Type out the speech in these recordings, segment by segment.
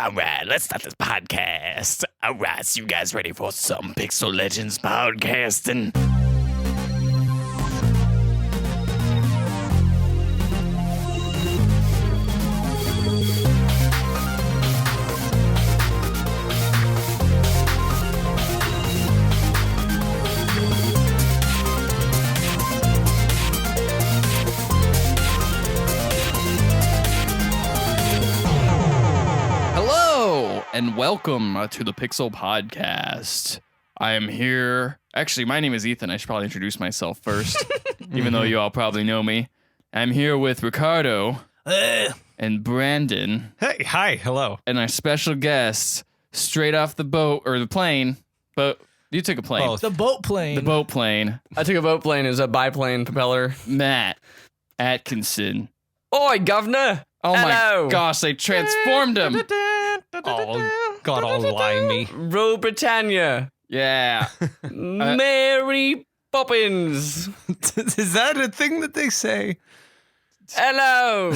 All right, let's start this podcast. All right, so you guys ready for some Pixel Legends podcasting? And welcome to the Pixel Podcast. I am here. Actually, my name is Ethan. I should probably introduce myself first, even though you all probably know me. I'm here with Ricardo and Brandon. Hey, hi, hello. And our special guest, straight off the boat, or the plane. But you took a plane. Both. The boat plane. The boat plane. I took a boat plane. It was a biplane propeller. Matt Atkinson. Oi, governor. Oh Hello. my gosh, they transformed him. Oh, God almighty. Rule Britannia. Yeah. Mary Poppins. Is that a thing that they say? Hello.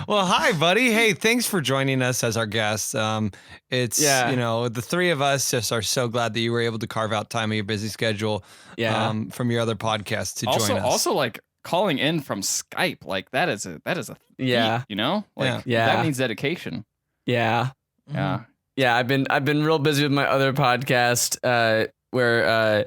Well, hi, buddy. Hey, thanks for joining us as our guest. It's, Yeah. you know, the three of us just are so glad that you were able to carve out time of your busy schedule from your other podcast to join us. Also, like, calling in from Skype, like, that is a Yeah. feat, you know? Like, Yeah. that means dedication. Yeah. Yeah. Yeah, I've been real busy with my other podcast, where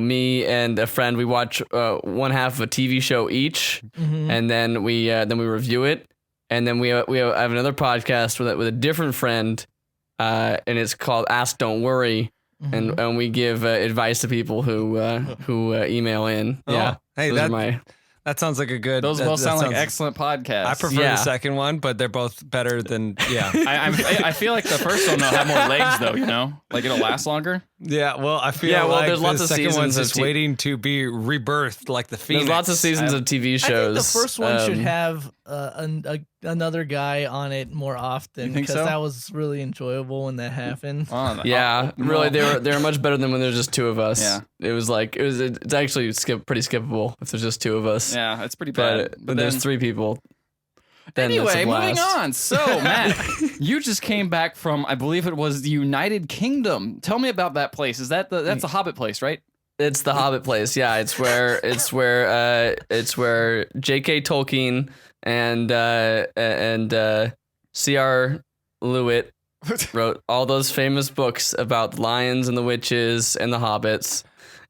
me and a friend, we watch one half of a TV show each, and then we review it, and then we have another podcast with a different friend, and it's called Ask Don't Worry, and we give advice to people who email in. Oh, Yeah, hey, those are my. that sounds like a good... Those both sound like excellent podcasts. I prefer the second one, but they're both better than, yeah. I feel like the first one will have more legs, though, you know? Like, it'll last longer. Yeah, well, I feel like there's lots the of second one's seasons of just waiting to be rebirthed like the Phoenix. There's lots of seasons of TV shows. I think the first one should have another guy on it more often, You think because so? that was really enjoyable when that happened. Really, they were much better than when there's just two of us. Yeah. It's actually pretty skippable if there's just two of us. Yeah, it's pretty bad. But there's three people. Then that's Anyway, a moving blast. on. So, Matt, you just came back from, I believe it was the United Kingdom. Tell me about that place. That's the Hobbit place, right? It's the Hobbit place. Yeah, it's where J.K. Tolkien and C.R. Lewitt wrote all those famous books about the lions and the witches and the hobbits.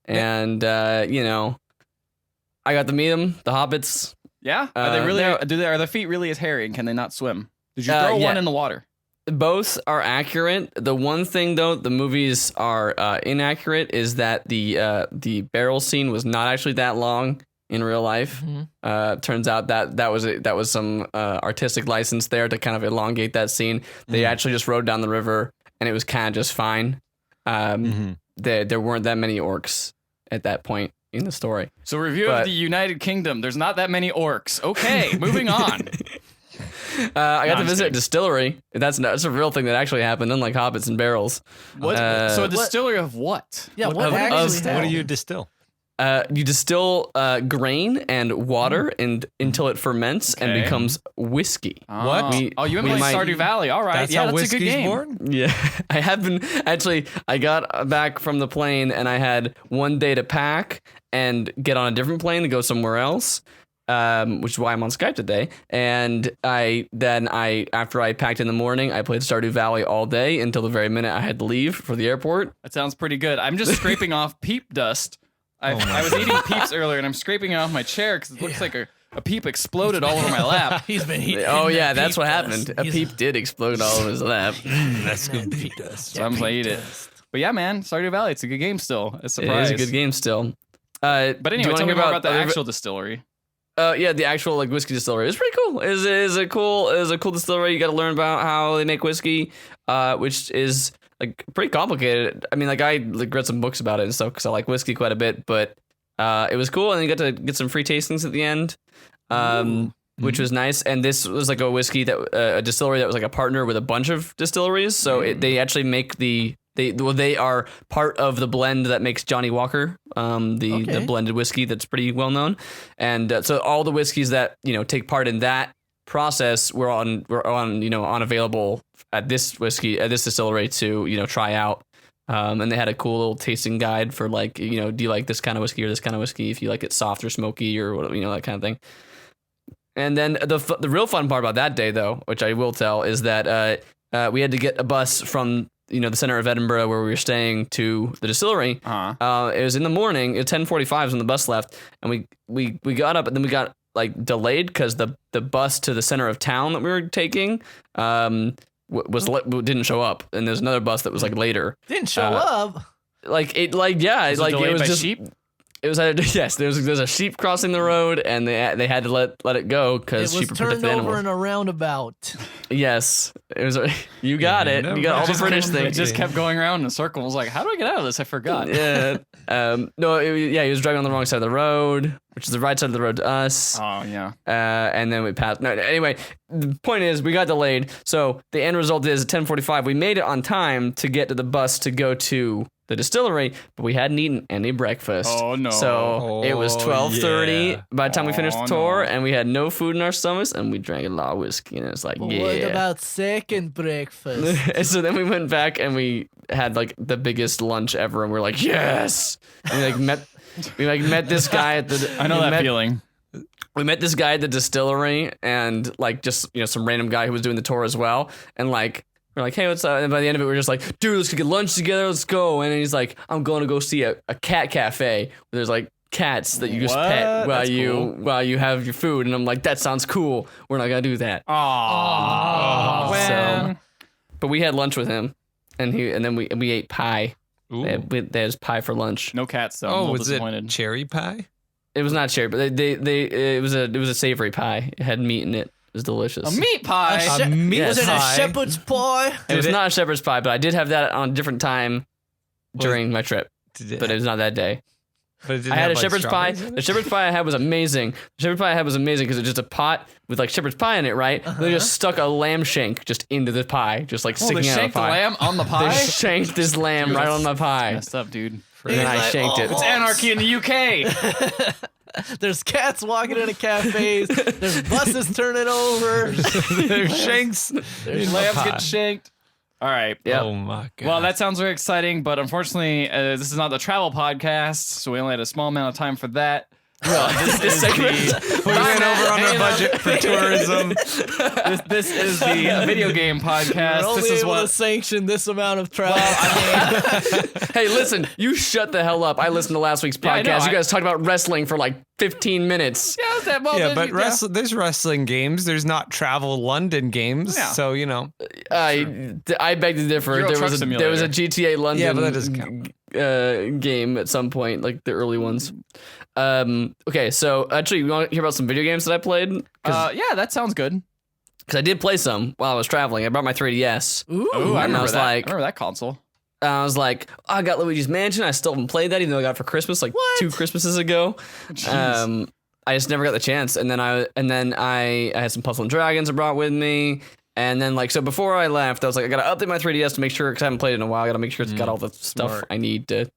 And I got to meet them, the hobbits. Yeah? Are they really? Are their feet really as hairy, and can they not swim? Did you throw one in the water? Both are accurate. The one thing, though, the movies are inaccurate is that the barrel scene was not actually that long in real life. Turns out that was some artistic license there to kind of elongate that scene. They actually just rode down the river, and it was kind of just fine. There weren't that many orcs at that point in the story. So, review of the United Kingdom. There's not that many orcs. Okay, moving on. I got to visit a distillery. That's a real thing that actually happened, unlike hobbits and barrels. What? So a distillery of what? Yeah, what of- actually of- happened? What do you distill? You distill grain and water until it ferments and Okay. becomes whiskey. What? You went we to might- Stardew Valley. All right. That's yeah, how that's a good whiskey's game. born? Yeah, I have been actually. I got back from the plane and I had one day to pack and get on a different plane to go somewhere else, which is why I'm on Skype today. And after I packed in the morning, I played Stardew Valley all day until the very minute I had to leave for the airport. That sounds pretty good. I'm just scraping off peep dust. I was eating peeps earlier, and I'm scraping it off my chair because it looks like a peep exploded all over my lap. He's been eating. Oh yeah, that that's peep what dust. happened. A peep did explode all over his lap. That's good peep dust. So I'm gonna eat it. But yeah, man, Stardew Valley, it's a good game still. It's a It surprise. is a good game still. But do you anyway, wanna tell me hear more about the other- actual distillery. Yeah, the actual like whiskey distillery is pretty cool. Is a cool distillery. You got to learn about how they make whiskey, which is like pretty complicated. I mean, like I read some books about it and stuff because I like whiskey quite a bit. But it was cool, and you got to get some free tastings at the end, which was nice. And this was like a whiskey that a distillery that was like a partner with a bunch of distilleries. So they actually make they are part of the blend that makes Johnny Walker, the blended whiskey that's pretty well known. And so all the whiskeys that take part in that process were unavailable at this distillery to try out. And they had a cool little tasting guide for like, do you like this kind of whiskey or this kind of whiskey? If you like it soft or smoky or whatever, that kind of thing. And then the real fun part about that day, though, which I will tell, is that we had to get a bus from the center of Edinburgh where we were staying to the distillery. It was in the morning. It was 10:45 when the bus left, and we got up, and then we got like delayed because the bus to the center of town that we were taking didn't show up, and there's another bus that was like later. Didn't show up. It was just sheep. It was yes. There's a sheep crossing the road, and they had to let it go because sheep are protected animals. It was turned over in a roundabout. Yes, it was. You got it. You got all the British things. It just kept going around in a circle. I was like, how do I get out of this? I forgot. Yeah. He was driving on the wrong side of the road, which is the right side of the road to us. Oh yeah. And then we passed. No, anyway, the point is we got delayed. So the end result is at 10:45 we made it on time to get to the bus to go to the distillery, but we hadn't eaten any breakfast. Oh no! So it was 12:30 by the time we finished the tour, and we had no food in our stomachs, and we drank a lot of whiskey, and it's like, What about second breakfast? And so then we went back and we had like the biggest lunch ever, and we're like, yes! And we met this guy at the. I know that feeling. We met this guy at the distillery, and like just some random guy who was doing the tour as well, and like. We're like, hey, what's up? And by the end of it, we're just like, dude, let's get lunch together. Let's go. And then he's like, I'm going to go see a cat cafe where there's like cats that you just pet while you have your food. And I'm like, that sounds cool. We're not gonna do that. Aww. But we had lunch with him, and then we ate pie. They had pie for lunch. No cats though. Oh, was it cherry pie? It was not cherry, but it was a savory pie. It had meat in it. It was delicious. A meat pie. Was it a shepherd's pie? It was not a shepherd's pie, but I did have that on a different time during my trip. But it was not that day. But I had a shepherd's pie. The shepherd's pie I had was amazing. The shepherd's pie I had was amazing because it was just a pot with like shepherd's pie in it, right? They just stuck a lamb shank just into the pie, just like sticking out of the pie. They shanked the lamb on the pie? They shanked this lamb right on my pie. Messed up, dude. And then I shanked it. It's anarchy in the UK. There's cats walking into cafes. There's buses turning over. There's shanks. There's lambs getting shanked. All right. Yep. Oh my god. Well, that sounds very exciting, but unfortunately, this is not the travel podcast, so we only had a small amount of time for that. This segment. We went over on our budget for tourism. This is the video game podcast. We're only This is able to what. sanction this amount of travel. Hey, listen, you shut the hell up. I listened to last week's Yeah, I know, podcast. You guys talked about wrestling for like 15 minutes. There's wrestling games. There's not travel London games. Yeah. So I beg to differ. Euro There Truck was a Simulator. GTA London Yeah, but that doesn't count. game at some point, like the early ones. Okay, so actually, you want to hear about some video games that I played? Yeah, that sounds good. Because I did play some while I was traveling. I brought my 3DS. Ooh. Ooh, I and remember that. I like, remember that console. I was like, I got Luigi's Mansion. I still haven't played that, even though I got it for Christmas like 2 Christmases ago. I just never got the chance. And then I had some Puzzle and Dragons I brought with me. And then so before I left, I was like, I gotta update my 3DS to make sure, because I haven't played it in a while. I gotta make sure it's got all the stuff I need to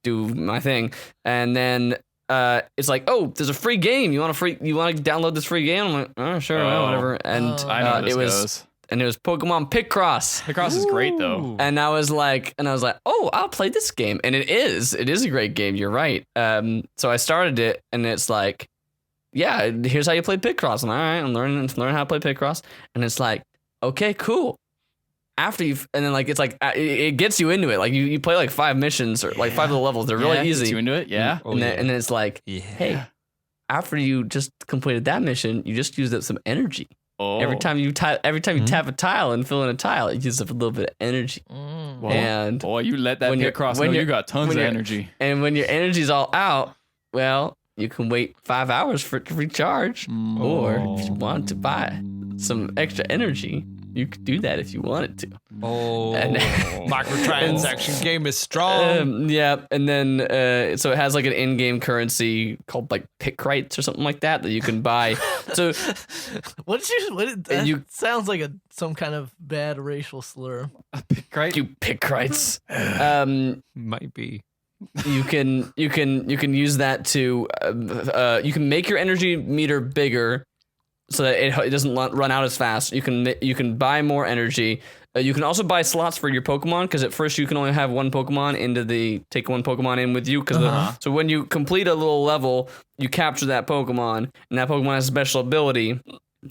do my thing. And then it's like, oh, there's a free game. You want to download this free game? I'm like, oh, sure, whatever. And I know how this goes. And it was Pokemon Picross. Picross is great though. And I was like, oh, I'll play this game. And it is a great game. You're right. So I started it, and it's like, yeah, here's how you play Picross. I'm like, all right, I'm learning how to play Picross. And it's like, okay, cool. After you've, and then it's like, it gets you into it. Like you play like 5 missions or like 5 of the levels. They're really easy. Gets you into it, yeah. And then it's like, hey, after you just completed that mission, you just used up some energy. Oh. Every time you tap a tile and fill in a tile, it uses up a little bit of energy. Well, And boy, you let that Picross know you got tons of energy. And when your energy's all out, well, you can wait 5 hours for it to recharge. Or if you want to buy some extra energy, you could do that if you wanted to. Microtransaction game is strong. Yeah, and then so it has like an in-game currency called like Picross or something like that you can buy. So that sounds like some kind of bad racial slur. Picross? You Picross. Might be. You can use that to you can make your energy meter bigger so that it doesn't run out as fast. You can buy more energy. You can also buy slots for your Pokemon, because at first you can only have one Pokemon take one Pokemon in with you. So when you complete a little level, you capture that Pokemon, and that Pokemon has a special ability.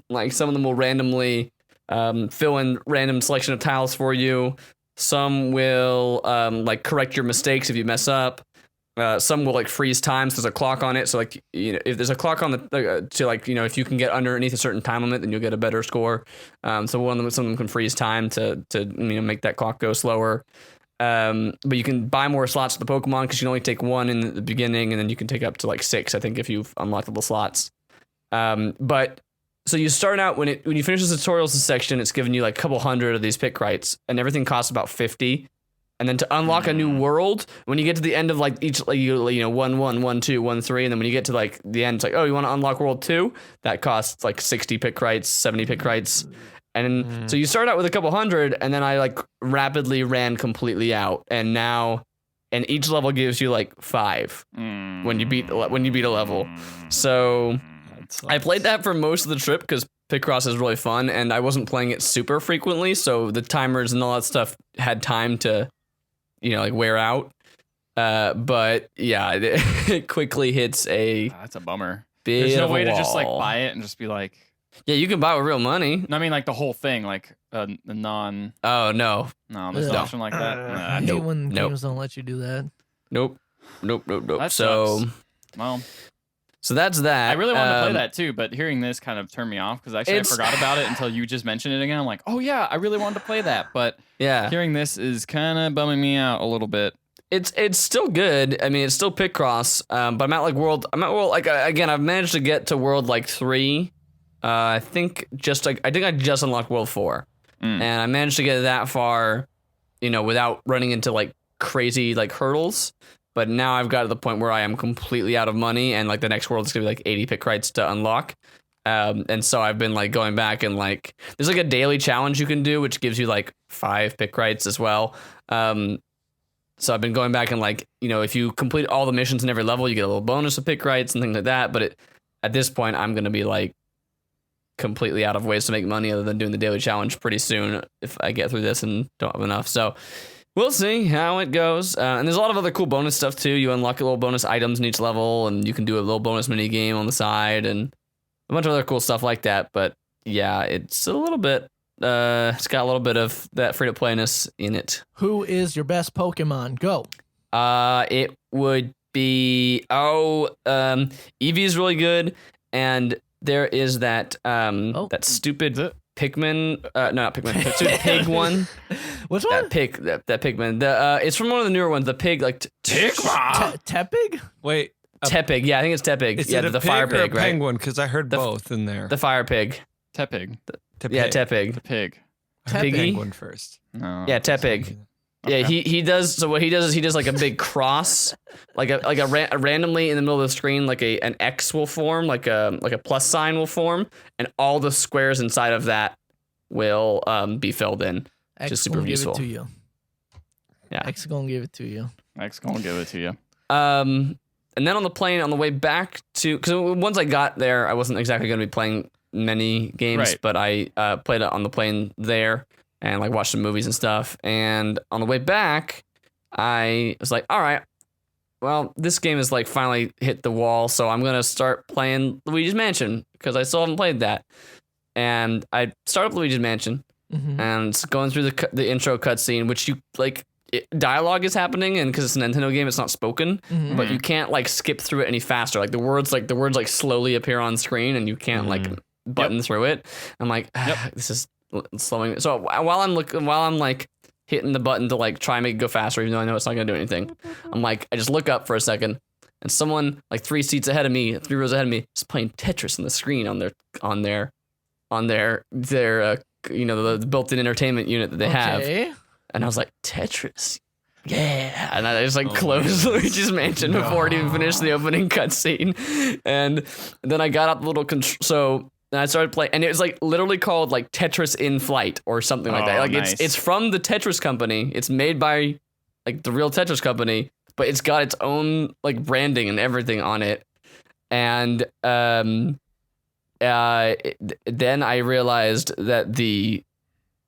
Like some of them will randomly fill in random selection of tiles for you. Some will like correct your mistakes if you mess up. Some will like freeze time, so there's a clock on it. So like, you know, if there's a clock on the to like, you know, if you can get underneath a certain time limit, then you'll get a better score. So some of them can freeze time to you know, make that clock go slower. But you can buy more slots of the Pokemon, because you can only take one in the beginning, and then you can take up to like 6, I think, if you've unlocked the slots. But so you start out when you finish the tutorials section, it's giving you like a couple hundred of these Picross, and everything costs about 50. And then to unlock a new world, when you get to the end of like each, like you know, 1, 1, 1, 2, 1, 3, and then when you get to like the end, it's like, oh, you want to unlock world 2? That costs like 60 Picross, 70 Picross. And so you start out with a couple hundred, and then I like rapidly ran completely out, and each level gives you like 5 when you beat a level. So I played that for most of the trip, because Picross is really fun, and I wasn't playing it super frequently, so the timers and all that stuff had time to, you know, like wear out. But yeah, it quickly hits a. That's a bummer. There's no way to just like buy it and just be like. Yeah, you can buy it with real money. No, I mean like the whole thing, like the non. Oh no. No, there's no option like that. I hate when games don't let you do that. Nope. That So. Sucks. Well. So that's that. I really wanted to play that too, but hearing this kind of turned me off, because actually I forgot about it until you just mentioned it again. I'm like, oh yeah, I really wanted to play that, but yeah, hearing this is kind of bumming me out a little bit. It's still good. I mean, it's still Picross, but I'm at world like again. I've managed to get to world like 3. I think I just unlocked world 4, and I managed to get that far, you know, without running into like crazy like hurdles. But now I've got to the point where I am completely out of money, and like the next world is gonna be like 80 Picross to unlock. And so I've been like going back, and like there's like a daily challenge you can do, which gives you like 5 Picross as well. So I've been going back, and like, you know, if you complete all the missions in every level, you get a little bonus of Picross and things like that. But at this point, I'm gonna be like completely out of ways to make money other than doing the daily challenge pretty soon if I get through this and don't have enough. So. We'll see how it goes. And there's a lot of other cool bonus stuff, too. You unlock little bonus items in each level, and you can do a little bonus mini game on the side, and a bunch of other cool stuff like that. But yeah, it's a little bit, it's got a little bit of that free-to-playness in it. Who is your best Pokemon? Go. It would be, Eevee is really good, and there is that, that stupid Pikmin, no, not Pikmin, stupid pig one. Which one? That Pikmin. It's from one of the newer ones. The pig, like Tepig? Wait. Tepig. Yeah, I think it's Tepig. Is yeah, it a the pig fire or pig, a right? penguin? Because I heard both in there. The fire pig. Tepig. Yeah, Tepig. The pig. Piggy? Penguin first. No. Yeah, Tepig. Okay. Yeah, he does. So what he does is he does like a big cross, like a randomly in the middle of the screen, like an X will form, like a plus sign will form, and all the squares inside of that will be filled in. X Just super gonna useful. Give it to you. Yeah. X gonna give it to you. X gonna give it to you. And then on the plane, on the way back to, because once I got there, I wasn't exactly going to be playing many games, Right. but I played it on the plane there and like watched some movies and stuff. And on the way back, I was like, all right, well, this game has like finally hit the wall, so I'm going to start playing Luigi's Mansion because I still haven't played that. And I started up Luigi's Mansion and it's going through the intro cutscene, which you like, dialogue is happening, and because it's a Nintendo game, it's not spoken, but you can't like skip through it any faster. Like the words slowly appear on screen, and you can't like button through it. I'm like, this is slowing. So while I'm like hitting the button to like try and make it go faster, even though I know it's not gonna do anything, I'm like, I just look up for a second, and someone like 3 rows ahead of me is playing Tetris on the screen on their you know, the built-in entertainment unit that they have. And I was like, Tetris, yeah. And I just like closed Luigi's Mansion before it even finished the opening cutscene. And then I got up the little so then I started playing, and it was like literally called like Tetris in Flight or something like that. Like nice. it's from the Tetris company. It's made by like the real Tetris company, but it's got its own like branding and everything on it. And then I realized that the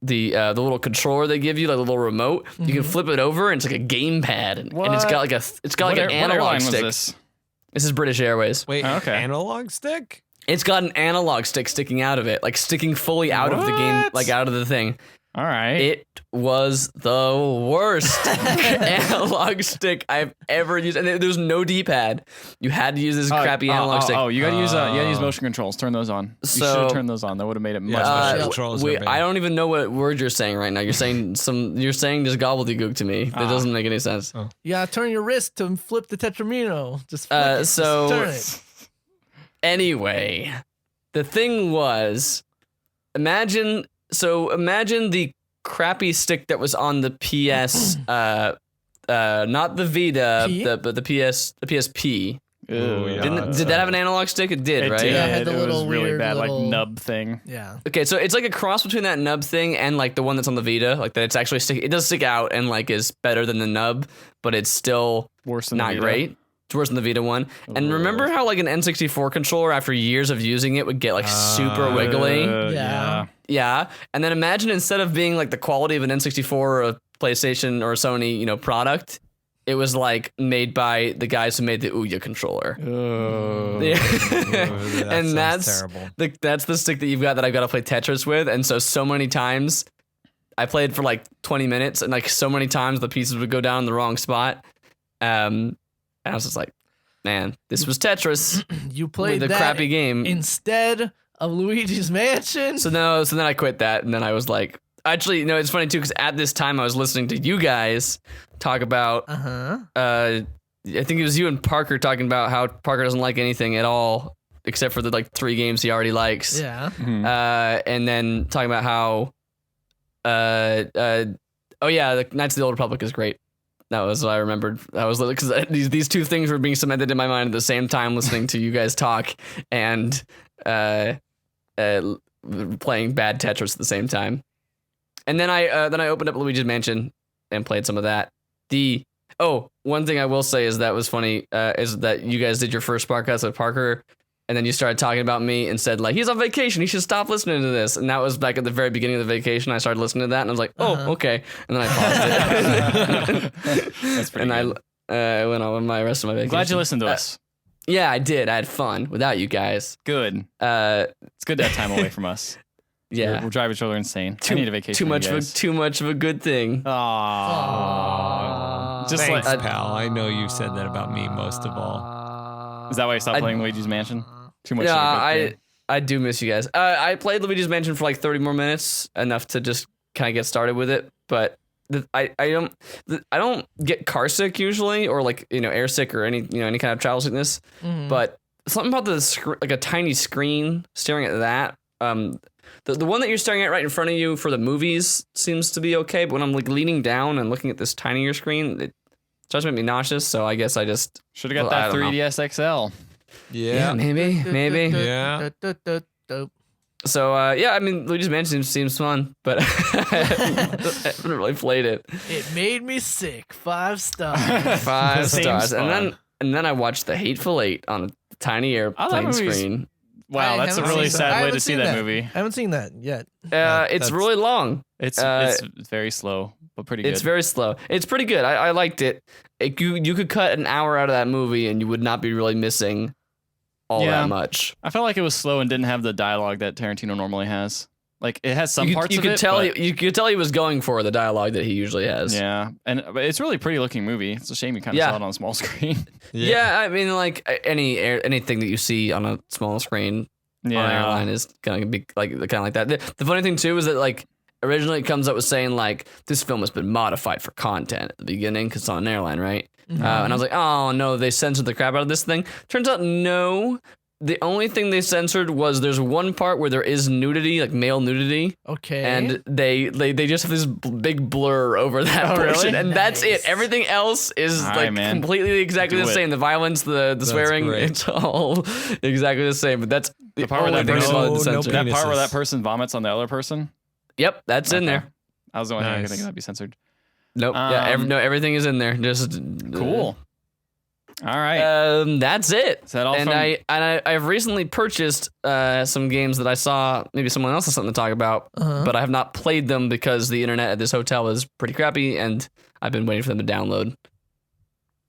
little controller they give you, like the little remote, you can flip it over and it's like a gamepad, and it's got like an analog stick. This is British Airways. Wait, analog stick? It's got an analog stick sticking out of it, like sticking fully out of the game, like out of the thing. All right. It was the worst analog stick I've ever used, and there's no D-pad. You had to use this crappy analog stick. Oh, you gotta use motion controls. Turn those on. You should have turned those on. That would have made it much better. I don't even know what word you're saying right now. You're saying just gobbledygook to me. That doesn't make any sense. Yeah, turn your wrist to flip the tetramino. Just flip it. Just turn it. Anyway, the thing was, imagine the crappy stick that was on the PS, not the Vita, but the PSP. Ooh, yeah, did that have an analog stick? It did, right? Did. Yeah, it had the it little was really weird bad, little... like nub thing. Yeah. Okay, so it's like a cross between that nub thing and like the one that's on the Vita, like that. It's actually it does stick out and like is better than the nub, but it's still Worse than not the Vita. Great. It's worse than the Vita one. And remember how like an N64 controller after years of using it would get like super wiggly? Yeah. Yeah. And then imagine instead of being like the quality of an N64 or a PlayStation or a Sony, product, it was like made by the guys who made the a-hyuk controller. And that's terrible. That's the stick that you've got that I've got to play Tetris with. And so many times I played for like 20 minutes and like so many times the pieces would go down in the wrong spot. And I was just like, man, this was Tetris. You played the that crappy game instead of Luigi's Mansion. So then I quit that, and then I was like, actually, it's funny too, because at this time I was listening to you guys talk about, I think it was you and Parker talking about how Parker doesn't like anything at all except for the like 3 games he already likes. Yeah. And then talking about how, the Knights of the Old Republic is great. That was what I remembered. I was because these 2 things were being cemented in my mind at the same time, listening to you guys talk and playing bad Tetris at the same time. And then I opened up Luigi's Mansion and played some of that. One thing I will say is that was funny is that you guys did your first podcast with Parker, and then you started talking about me and said like, he's on vacation, he should stop listening to this. And that was back at the very beginning of the vacation. I started listening to that and I was like, okay. And then I paused it. That's pretty good. I went on with my rest of my vacation. Glad you listened to us. Yeah, I did. I had fun without you guys. Good. It's good to have time away from us. Yeah. We'll drive each other insane. I need a vacation. Too much of a good thing. Aww. Just thanks, pal. I know you said that about me most of all. Is that why you stopped playing Luigi's Mansion? Too much. Yeah, I do miss you guys. I played Luigi's Mansion for like 30 more minutes, enough to just kind of get started with it. But I don't get car sick usually, or like air sick or any kind of travel sickness. Mm-hmm. But something about like a tiny screen staring at that. The one that you're staring at right in front of you for the movies seems to be okay, but when I'm like leaning down and looking at this tinier screen, it starts to make me nauseous. So I guess I just should have got that 3DS XL. Yeah, maybe. Yeah. So I mean, Luigi's Mansion seems fun, but I haven't really played it. It made me sick. 5 stars. 5 stars, and then I watched The Hateful Eight on a tiny airplane screen. Wow, that's a really sad way to see that movie. I haven't seen that yet. It's really long. It's very slow, but pretty good. It's very slow. It's pretty good. I liked it. You could cut an hour out of that movie and you would not be really missing all that much. I felt like it was slow and didn't have the dialogue that Tarantino normally has. Like it has some parts you of could it. Tell you could tell he was going for the dialogue that he usually has. Yeah, but it's really pretty looking movie. It's a shame you kind of saw it on a small screen. Yeah, I mean, like anything that you see on a small screen on an airline is gonna be like that. The funny thing too is that like originally it comes up with saying like this film has been modified for content at the beginning because it's on an airline, right? Mm-hmm. And I was like, oh no, they censored the crap out of this thing. Turns out no. The only thing they censored was there's one part where there is nudity, like male nudity. Okay. And they just have this big blur over that portion, and that's it. Everything else is completely exactly the same. The violence, the swearing, it's all exactly the same. But that's the part where that person vomits on the other person. Yep, that's in there. I was the only thing I could think that'd be censored. Nope. Everything is in there. Just cool. All right. That's it. Is that all and from- I've recently purchased some games that I saw maybe someone else has something to talk about, but I have not played them because the internet at this hotel is pretty crappy, and I've been waiting for them to download.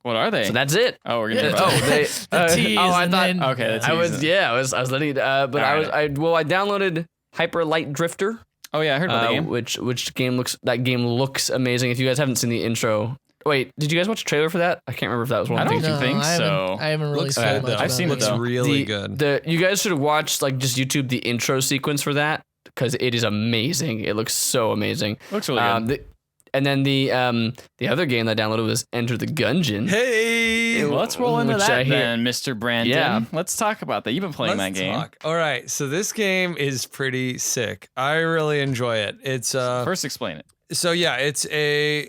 What are they? So that's it. Oh, we're gonna. The tease, I and thought. then- Okay. I was letting it. But I downloaded Hyper Light Drifter. Oh yeah, I heard about the game. Which game looks amazing. If you guys haven't seen the intro. Wait, did you guys watch a trailer for that? I can't remember if that was one I of don't the things. think so. I haven't really Looks seen good, much though. I've seen it, Looks though. really good. You guys should have watched just YouTube the intro sequence for that because it is amazing. It looks so amazing. Looks really good. And then the other game that I downloaded was Enter the Gungeon. Hey, Well, let's roll into which I that hear- then, Mr. Brandon. Yeah. Let's talk about that. You've been playing that game. talk. All right, so this game is pretty sick. I really enjoy it. It's First, explain it. so yeah, it's a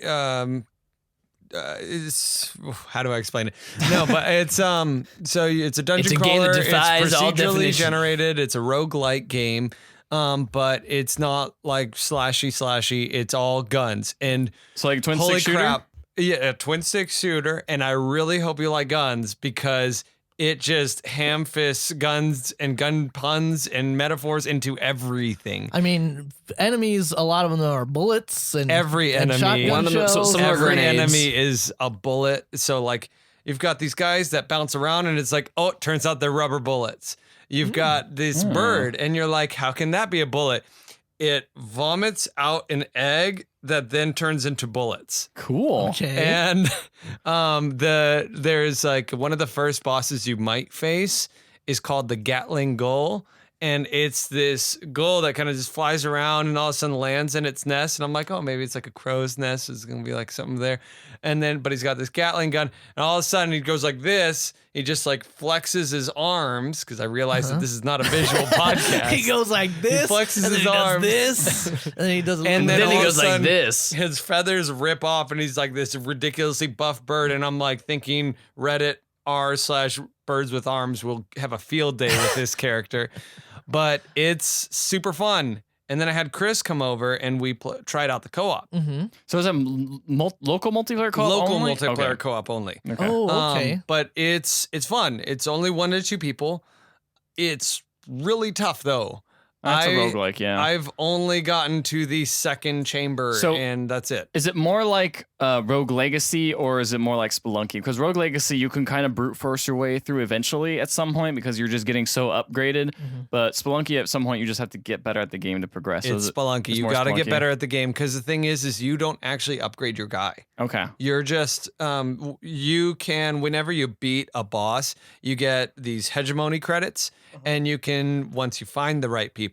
it's how do I explain it? No, but it's so it's a dungeon It's a game crawler. that defies It's all procedurally definition. generated. It's a roguelike game. But it's not like slashy. It's all guns. And So like twin holy stick shooter. crap. Yeah, a twin stick shooter. And I really hope you like guns because it just ham fists guns and gun puns and metaphors into everything. I mean, enemies. A lot of them are bullets and Every and enemy, shotgun One of them- shells. some are every grenades. enemy is a bullet. So like you've got these guys that bounce around and it's like, oh, it turns out they're rubber bullets. You've got this bird and you're like, how can that be a bullet? It vomits out an egg that then turns into bullets. Cool. Okay. And there's like one of the first bosses you might face is called the Gatling Gull. And it's this gull that kind of just flies around and all of a sudden lands in its nest. And I'm like, oh, maybe it's like a crow's nest. It's going to be like something there. And then, but he's got this Gatling gun. And all of a sudden he goes like this. He just like flexes his arms because I realized that this is not a visual podcast. He goes like this. He flexes and then his he arms. does this. And then he does. And Then all he of a goes like sudden, this. His feathers rip off, and he's like this ridiculously buff bird. And I'm like thinking Reddit r/birds with arms will have a field day with this character, but it's super fun. And then I had Chris come over, and we tried out the co-op, So is it local multiplayer co-op local only? multiplayer Okay. co-op only. Okay. Oh, okay. But it's fun. It's only 1 to 2 people. It's really tough though. That's a roguelike, yeah. I've only gotten to the second chamber, So- and that's it. Is it more like Rogue Legacy or is it more like Spelunky? Because Rogue Legacy, you can kind of brute force your way through eventually at some point because you're just getting so upgraded. But Spelunky, at some point, you just have to get better at the game to progress. So It's is it- Spelunky. it's You more got to get Spelunky? better at the game because the thing is you don't actually upgrade your guy. Okay. You're just you can whenever you beat a boss, you get these hegemony credits, and you can once you find the right people.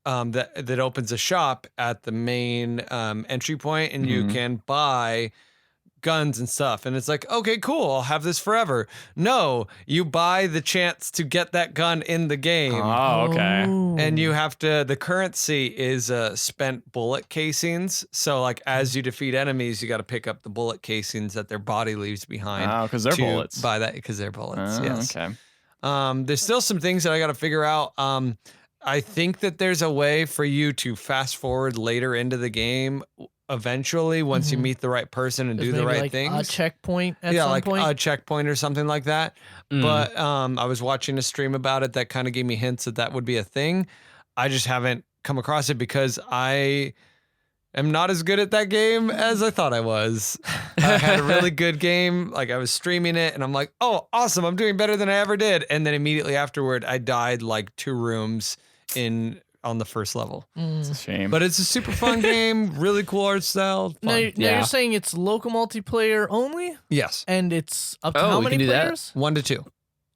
That opens a shop at the main entry point, and you can buy guns and stuff. And it's like, okay, cool, I'll have this forever. No, you buy the chance to get that gun in the game. Oh, okay. And you have to, the currency is spent bullet casings. So, like, as you defeat enemies, you got to pick up the bullet casings that their body leaves behind. Oh, because they're to bullets. Buy that because they're bullets. Oh, Yes. Okay. There's still some things that I got to figure out. I think that there's a way for you to fast forward later into the game eventually once you meet the right person and do the Maybe right like things. a checkpoint at Yeah, some like point. a checkpoint or something like that. But I was watching a stream about it that kind of gave me hints that would be a thing. I just haven't come across it because I am not as good at that game as I thought I was. I had a really good game. Like I was streaming it and I'm like, oh, awesome. I'm doing better than I ever did. And then immediately afterward, I died like 2 rooms on the first level. It's a shame. But it's a super fun game. Really cool art style. Fun. Now Yeah. you're saying it's local multiplayer only, Yes. and it's up to Oh, how we many can do that? players? 1 to 2.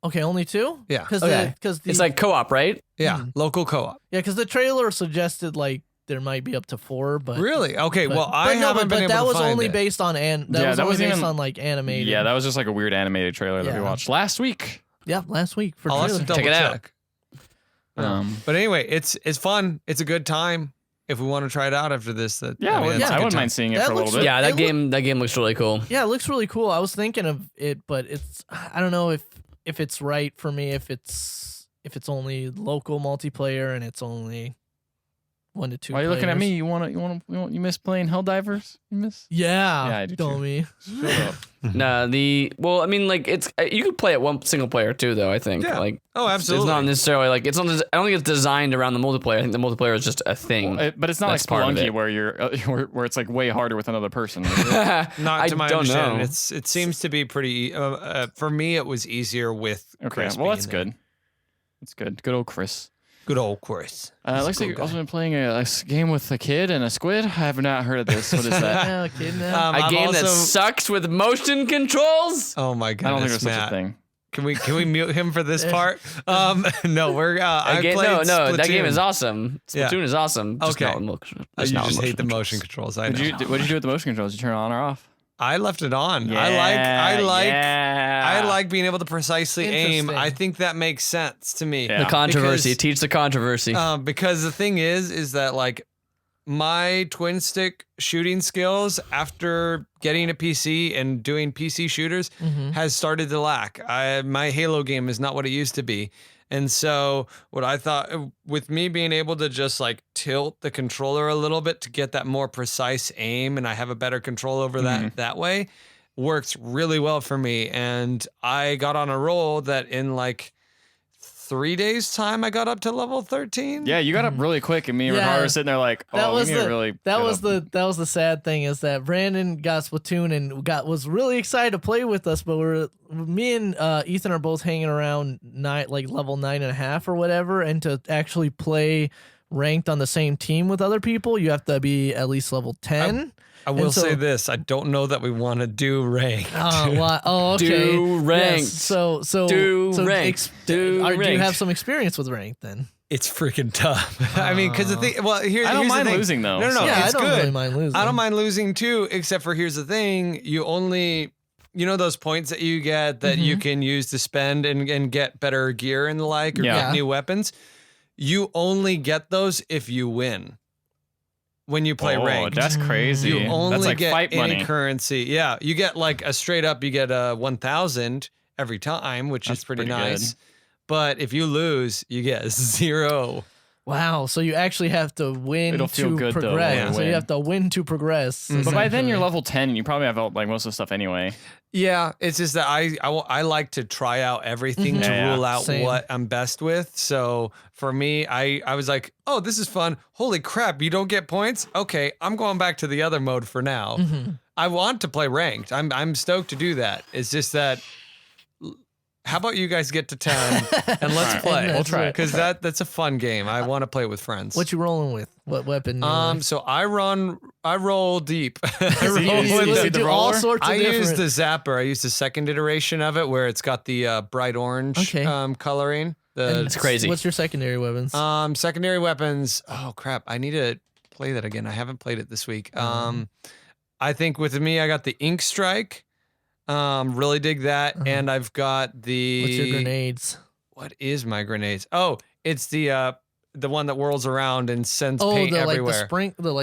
Okay, only 2. Yeah. Because Okay. the It's like co-op, right? Yeah. Local co-op. because the trailer suggested like there might be up to 4, but Really? Okay. But, Well, I haven't been able that to was find only it. based on Yeah, that that was only wasn't based even- on like animated. yeah, that was just like a weird animated trailer that we Yeah. watched last week. Yeah, last week for I'll have to trailer. double Check it out. check. But anyway, it's fun. It's a good time. If we want to try it out after this, that Yeah, I mean, it's a I good wouldn't time. mind seeing it That for a looks little bit. Yeah, It that game looks really cool. Yeah, it looks really cool. I was thinking of it, but I don't know if it's right for me if it's only local multiplayer and it's only 1 to 2. Why are you looking at players. me? You miss playing Helldivers? You miss? Yeah. Yeah, I do too. Dummy. Shut up. Nah, well, I mean, like it's you could play it one single player too, though. I think. Yeah. Like, Oh, absolutely. It's not necessarily like it's not. I don't think it's designed around the multiplayer. I think the multiplayer is just a thing. But it's not That's like part of Spelunky it. where you're where it's like way harder with another person. Not I to my don't understanding. know. It seems to be pretty. For me, it was easier with Okay, Chris. well that's being there. good. That's good. Good old Chris. Good old Chris. Looks like you've also been playing a game with a kid and a squid. I have not heard of this. What is that? Yeah, kid now. A I'm game that also- sucks with motion controls. Oh my I goodness, don't think there's Matt. such a thing. Can we mute him for this part? No, we're. I Game, played no, Splatoon. that game is awesome. Yeah. Splatoon is awesome. Just Okay. not with You just not with just hate the controls. motion controls. I know. What did you do with the motion controls? Did you turn it on or off? I left it on. I like being able to precisely aim. Interesting. I think that makes sense to me. Yeah. The controversy. Because- Teach the controversy. Because the thing is that like my twin stick shooting skills after getting a PC and doing PC shooters has started to lack. My Halo game is not what it used to be. And so what I thought with me being able to just like tilt the controller a little bit to get that more precise aim and I have a better control over that way works really well for me. And I got on a roll that in like 3 days time I got up to level 13. Yeah, you got up really quick, and me and Yeah. Ricardo were sitting there like, oh, That we was need to the really. that get was up. the sad thing is that Brandon got Splatoon and was really excited to play with us, but me and Ethan are both hanging around level 9.5 or whatever, and to actually play ranked on the same team with other people, you have to be at least level 10. I will And so- say this. I don't know that we want to do ranked. Oh, okay. Do ranked. Yes, so Do so ranked. Do do you ranked. have some experience with ranked then? It's freaking tough. I mean, because the thing. Well, I don't here's mind the thing. losing, though. No, Yeah, it's I don't good. really mind losing. I don't mind losing too, except for here's the thing: you only, those points that you get that you can use to spend and get better gear and the like, or Yeah. get new weapons. You only get those if you win. When you play ranked. That's crazy. You only That's like get fight any money. currency. Yeah, you get like a straight up. You get a 1,000 every time, which That's is pretty pretty nice. But if you lose, you get 0. Wow, so you actually have to win It'll feel to good, though, progress. when you So you win. have to win to progress. But by then you're essentially. level 10, and you probably have like most of the stuff anyway. Yeah, it's just that I like to try out everything to Yeah. rule out Same. what I'm best with. So for me, I was like, oh, this is fun. Holy crap, you don't get points? Okay, I'm going back to the other mode for now. I want to play ranked. I'm stoked to do that. It's just that. How about you guys get to 10 and let's Alright, play? we'll try it. Because that's a fun game. I want to play with friends. What you rolling with? What weapon? you rolling? So I roll deep. I you roll use- with you the- see the do all roller? sorts of I different. use the zapper. I use the second iteration of it where it's got the bright orange Okay. coloring. And It's crazy. What's your secondary weapons? Secondary weapons. Oh crap! I need to play that again. I haven't played it this week. I think with me, I got the ink strike. Really dig that, and I've got the. What's your grenades? What is my grenades? Oh, it's the one that whirls around and sends Oh, paint the everywhere. the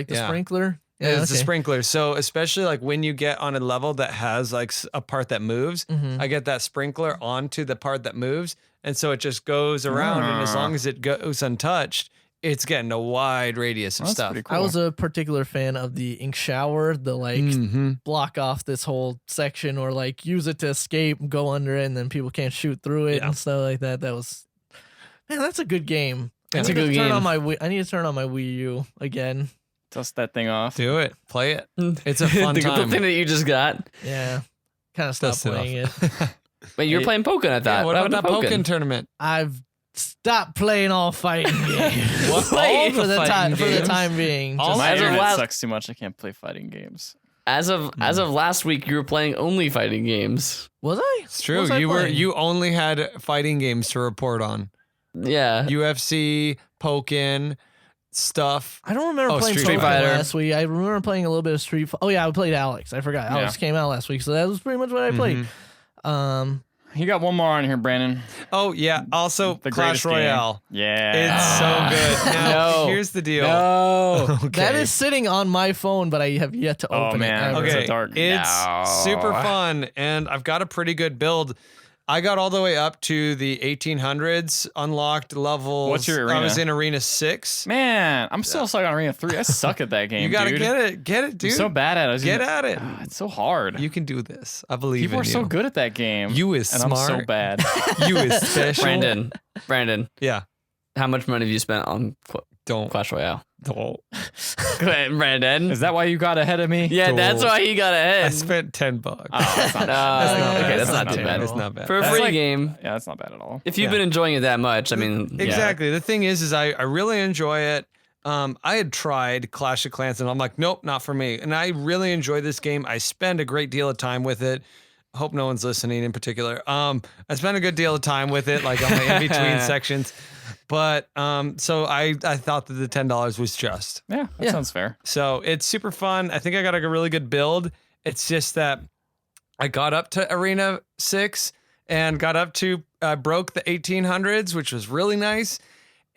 Yeah. sprinkler. Yeah, It's a okay. sprinkler. So especially like when you get on a level that has like a part that moves, Mhm. I get that sprinkler onto the part that moves, and so it just goes around. And as long as it goes untouched, it's getting a wide radius of That's stuff. pretty cool. I was a particular fan of the ink shower, the block off this whole section or like use it to escape, go under it, and then people can't shoot through it Yeah. and stuff like that. That was, man, that's a good game. That's I a need to good turn game. on my I need to turn on my Wii U again. Dust that thing off. Do it. Play it. It's a fun the time. thing that you just got. Yeah, kind of stopped Dust it playing it. Wait, you were playing Pokken at that. Yeah, what about happened that to Pokken tournament? I've stopped playing all fighting games. What? Wait, All for the fighting time games? being. All Just- My As of internet last- sucks too much. I can't play fighting games. As of last week, you were playing only fighting games. was I? It's true. What was I playing? You only had fighting games to report on. Yeah. UFC, Pokken, stuff. I don't remember playing Street Pokemon Fighter. last week. I remember playing a little bit of Street. Oh yeah, I played Alex. I forgot. Alex came out last week, so that was pretty much what I played. You got one more on here, Brandon. Oh yeah. Also, The Clash greatest game. Royale. Yeah. It's so good. Now, No. here's the deal. No. Okay. That is sitting on my phone, but I have yet to Oh, open man. it. ever. It's Okay, a dark- it's No. super fun, and I've got a pretty good build. I got all the way up to the 1800s, unlocked levels. What's your arena? I was in Arena 6. Man, I'm still stuck on Arena 3. I suck at that game, You gotta dude. get it, dude. I'm so bad at it. Get at it. It's so hard. You can do this. I believe People in are you. so good at that game. You is and smart. I'm so bad. You is special. Brandon, Yeah. how much money have you spent on Don't. Clash Royale? Don't. Go ahead, Brandon. Is that why you got ahead of me? Yeah, that's Don't. why he got I ahead. spent $10. Oh, that's not, Okay, that's that's not too bad. It's not bad. For a That's free like- game, Yeah, that's not bad at all. if you've Yeah. been enjoying it that much, I mean, yeah. Exactly. The thing is I really enjoy it. I had tried Clash of Clans and I'm like, nope, not for me. And I really enjoy this game. I spend a great deal of time with it. Hope no one's listening in particular. I spent a good deal of time with it, like on the in-between sections. But so I thought that the $10 was just. Yeah, that sounds fair. So it's super fun. I think I got a really good build. It's just that I got up to Arena 6 and got up to broke the 1800s, which was really nice.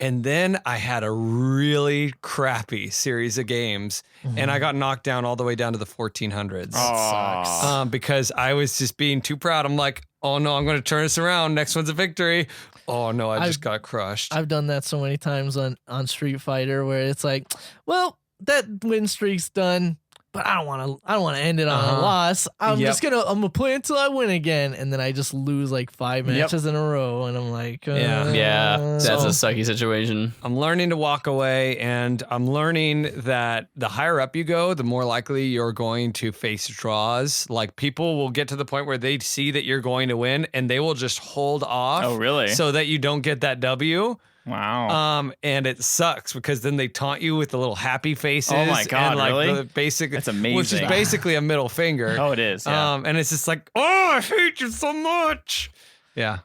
And then I had a really crappy series of games, and I got knocked down all the way down to the 1400s. Aw. Because I was just being too proud. I'm like, oh no, I'm going to turn this around. Next one's a victory. Oh no, I just got crushed. I've done that so many times on Street Fighter where it's like, well, that win streak's done, but I don't want to end it on a loss. I'm gonna play until I win again, and then I just lose like 5 matches in a row, and I'm like, Yeah, that's a sucky situation. I'm learning to walk away, and I'm learning that the higher up you go, the more likely you're going to face draws. Like people will get to the point where they see that you're going to win, and they will just hold off. Oh, really? So that you don't get that W. Wow. And it sucks because then they taunt you with the little happy faces. Oh my God, and like really? the basic, That's amazing. Which is basically a middle finger. Oh, it is. Yeah. And it's just like, oh, I hate you so much. Yeah.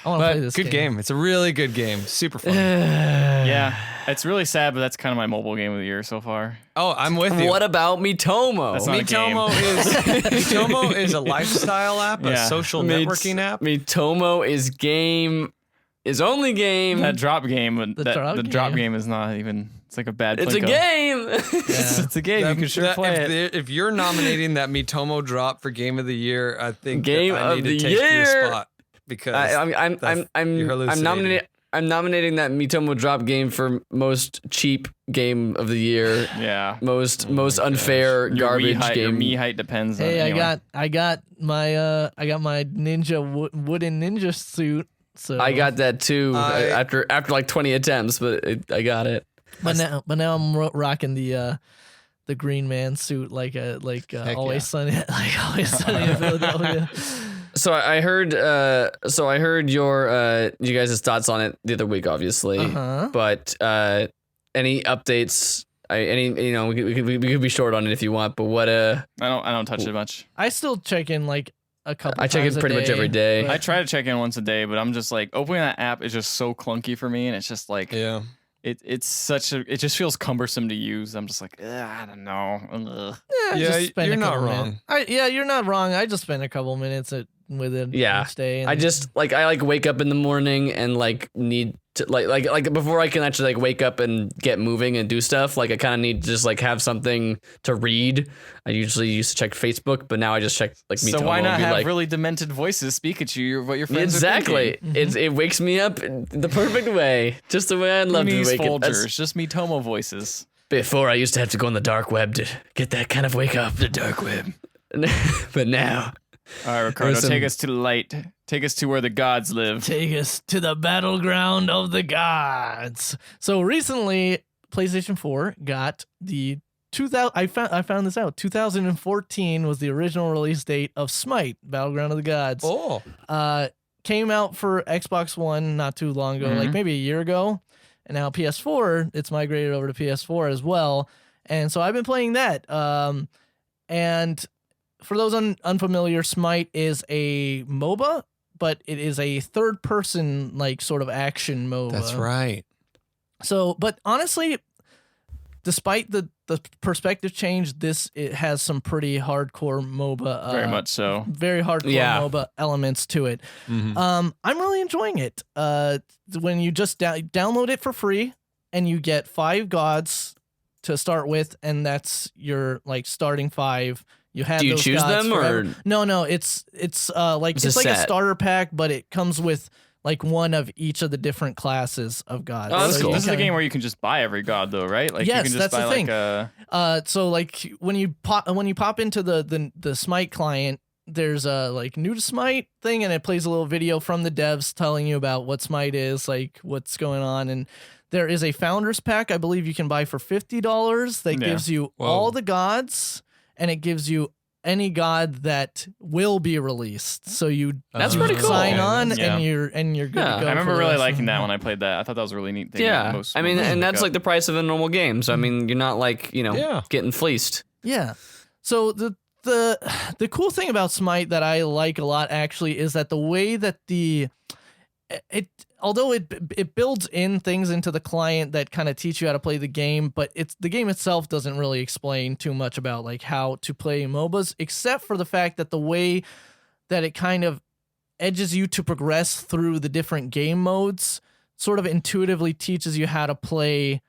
I want to play But this good game. It's a really good game. Super fun. Yeah. It's really sad, but that's kind of my mobile game of the year so far. Oh, I'm with you. What about Mitomo? That's not a game. Mitomo is a lifestyle app, Yeah. a social networking app. Mitomo is only game. That drop game, The the drop game. game is not even. It's like a bad. It's a Plinko. game. It's a game. You can sure play it. If you're nominating that Mitomo drop for game of the year, I think Game that I of need to the take your year. spot because I'm hallucinating. I'm nominating that Mitomo drop game for most cheap game of the year. Yeah. Most unfair Your garbage Your game. me height depends. Hey, on, anyway. I got my ninja wooden ninja suit. So I got that too I- after like 20 attempts, but I got it. but now I'm rocking the Green Man suit like always sunny in Philadelphia. So I heard your you guys' thoughts on it the other week, obviously. Uh-huh. But any updates? We could be short on it if you want. But what I don't touch it much. I still check in like a couple. I check times in a pretty much day, every day. but- I try to check in once a day, but I'm just like opening that app is just so clunky for me, and it's just like Yeah. it just feels cumbersome to use. I'm just like I don't know. Ugh. Yeah, just spend you're a not couple wrong. minutes. You're not wrong. I just spend a couple minutes with it Yeah. each day. And I just I wake up in the morning and need to like before I can actually wake up and get moving and do stuff. I kind of need to just have something to read. I usually used to check Facebook, but now I just check Mitomo. So why not and be have really demented voices speak at you? What your friends exactly? are thinking? It wakes me up in the perfect way, just the way I'd love to Who needs wake up. Folgers? Just Mitomo voices. Before I used to have to go on the dark web to get that kind of wake up. The dark web. But now. All right, Ricardo, There's some- take us to the light. Take us to where the gods live. take us to the battleground of the gods. So recently, PlayStation 4 got the 2000. I found this out. 2014 was the original release date of Smite, Battleground of the Gods. Oh. Came out for Xbox One not too long ago, like maybe a year ago, and now PS4. It's migrated over to PS4 as well, and so I've been playing that. And for those unfamiliar, Smite is a MOBA, but it is a third-person sort of action MOBA. That's right. So, but honestly, despite the perspective change, it has some pretty hardcore MOBA. Very much so. Very hardcore MOBA elements to it. I'm really enjoying it. When you just download it for free, and you get 5 gods to start with, and that's your starting 5. You have Do you those choose gods them, forever. or No, it's like It's it's a like a set. starter pack, but it comes with like one of each of the different classes of gods. Oh, that's This cool. is a kinda- game where you can just buy every god, though, right? Like Yes, you can just that's buy the like thing. a. So like when you pop into the Smite client, there's a like new to Smite thing, and it plays a little video from the devs telling you about what Smite is, like what's going on, and there is a founders pack I believe you can buy for $50 that Yeah. gives you Whoa. all the gods, and it gives you any god that will be released. So you That's you pretty cool. sign Okay, on yeah. and you're good Yeah. to go. I remember for the really rest of liking the- that when I played that. I thought that was a really neat thing. yeah. Most I mean, most and pick that's up. like the price of a normal game. So I mean, you're not like Yeah. getting fleeced. Yeah. So the cool thing about Smite that I like a lot actually is that the way that although it builds in things into the client that kind of teach you how to play the game, but the game itself doesn't really explain too much about like how to play MOBAs, except for the fact that the way that it kind of edges you to progress through the different game modes sort of intuitively teaches you how to play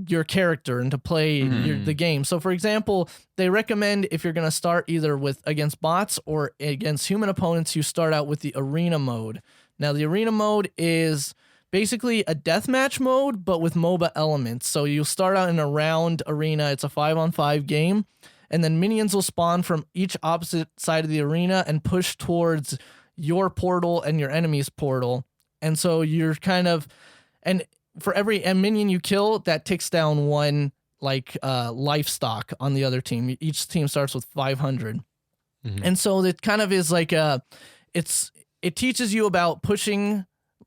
your character and to play the game. So for example, they recommend if you're going to start either against bots or against human opponents, you start out with the arena mode. Now the arena mode is basically a deathmatch mode, but with MOBA elements. So you'll start out in a round arena. It's a 5-on-5 game, and then minions will spawn from each opposite side of the arena and push towards your portal and your enemy's portal. And so you're and for every minion you kill, that ticks down one life stock on the other team. Each team starts with 500. Mhm. And so it kind of is like it teaches you about pushing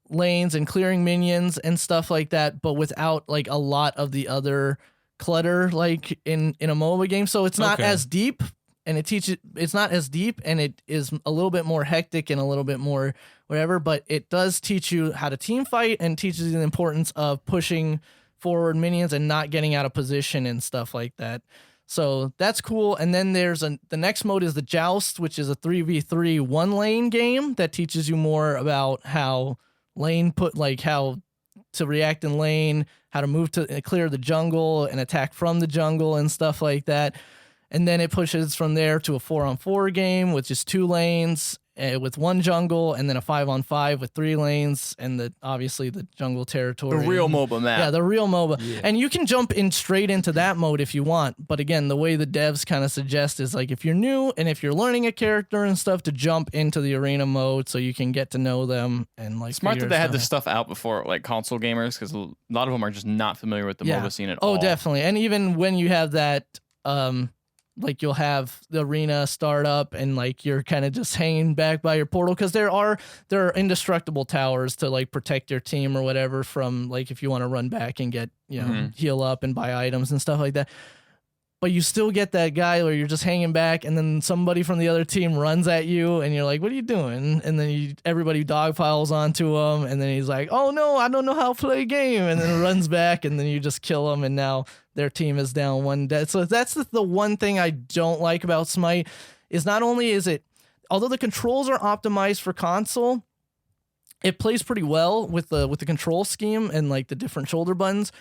lanes and clearing minions and stuff like that, but without like a lot of the other clutter like in a MOBA game. So it's not Okay. as deep, and it's not as deep, and it is a little bit more hectic and a little bit more whatever, but it does teach you how to team fight and teaches you the importance of pushing forward minions and not getting out of position and stuff like that. So that's cool. And then there's the next mode is the Joust, which is a 3v3 one lane game that teaches you more about how how to react in lane, how to move to clear the jungle and attack from the jungle and stuff like that. And then it pushes from there to a 4-on-4 game, which is 2 lanes with 1 jungle, and then a 5-on-5 with 3 lanes, and obviously the jungle the territory. real MOBA map. Yeah, the real MOBA. Yeah. And you can jump in straight into that mode if you want. But again, the way the devs kind of suggest is like if you're new and if you're learning a character and stuff, to jump into the arena mode so you can get to know them and like Smart figure that they had stuff this out. stuff out before, like console gamers, because a lot of them are just not familiar with the Yeah. MOBA scene at all. Oh, definitely. And even when you have that, like you'll have the arena start up and like you're kind of just hanging back by your portal because there are indestructible towers to like protect your team or whatever from like if you want to run back and get heal up and buy items and stuff like that. But you still get that guy where you're just hanging back and then somebody from the other team runs at you and you're like, what are you doing? And then everybody dog piles onto him and then he's like, oh no, I don't know how to play a game, and then runs back and then you just kill him and now their team is down 1 dead. So that's the one thing I don't like about Smite is not only is it, although the controls are optimized for console, it plays pretty well with the control scheme and like the different shoulder buttons.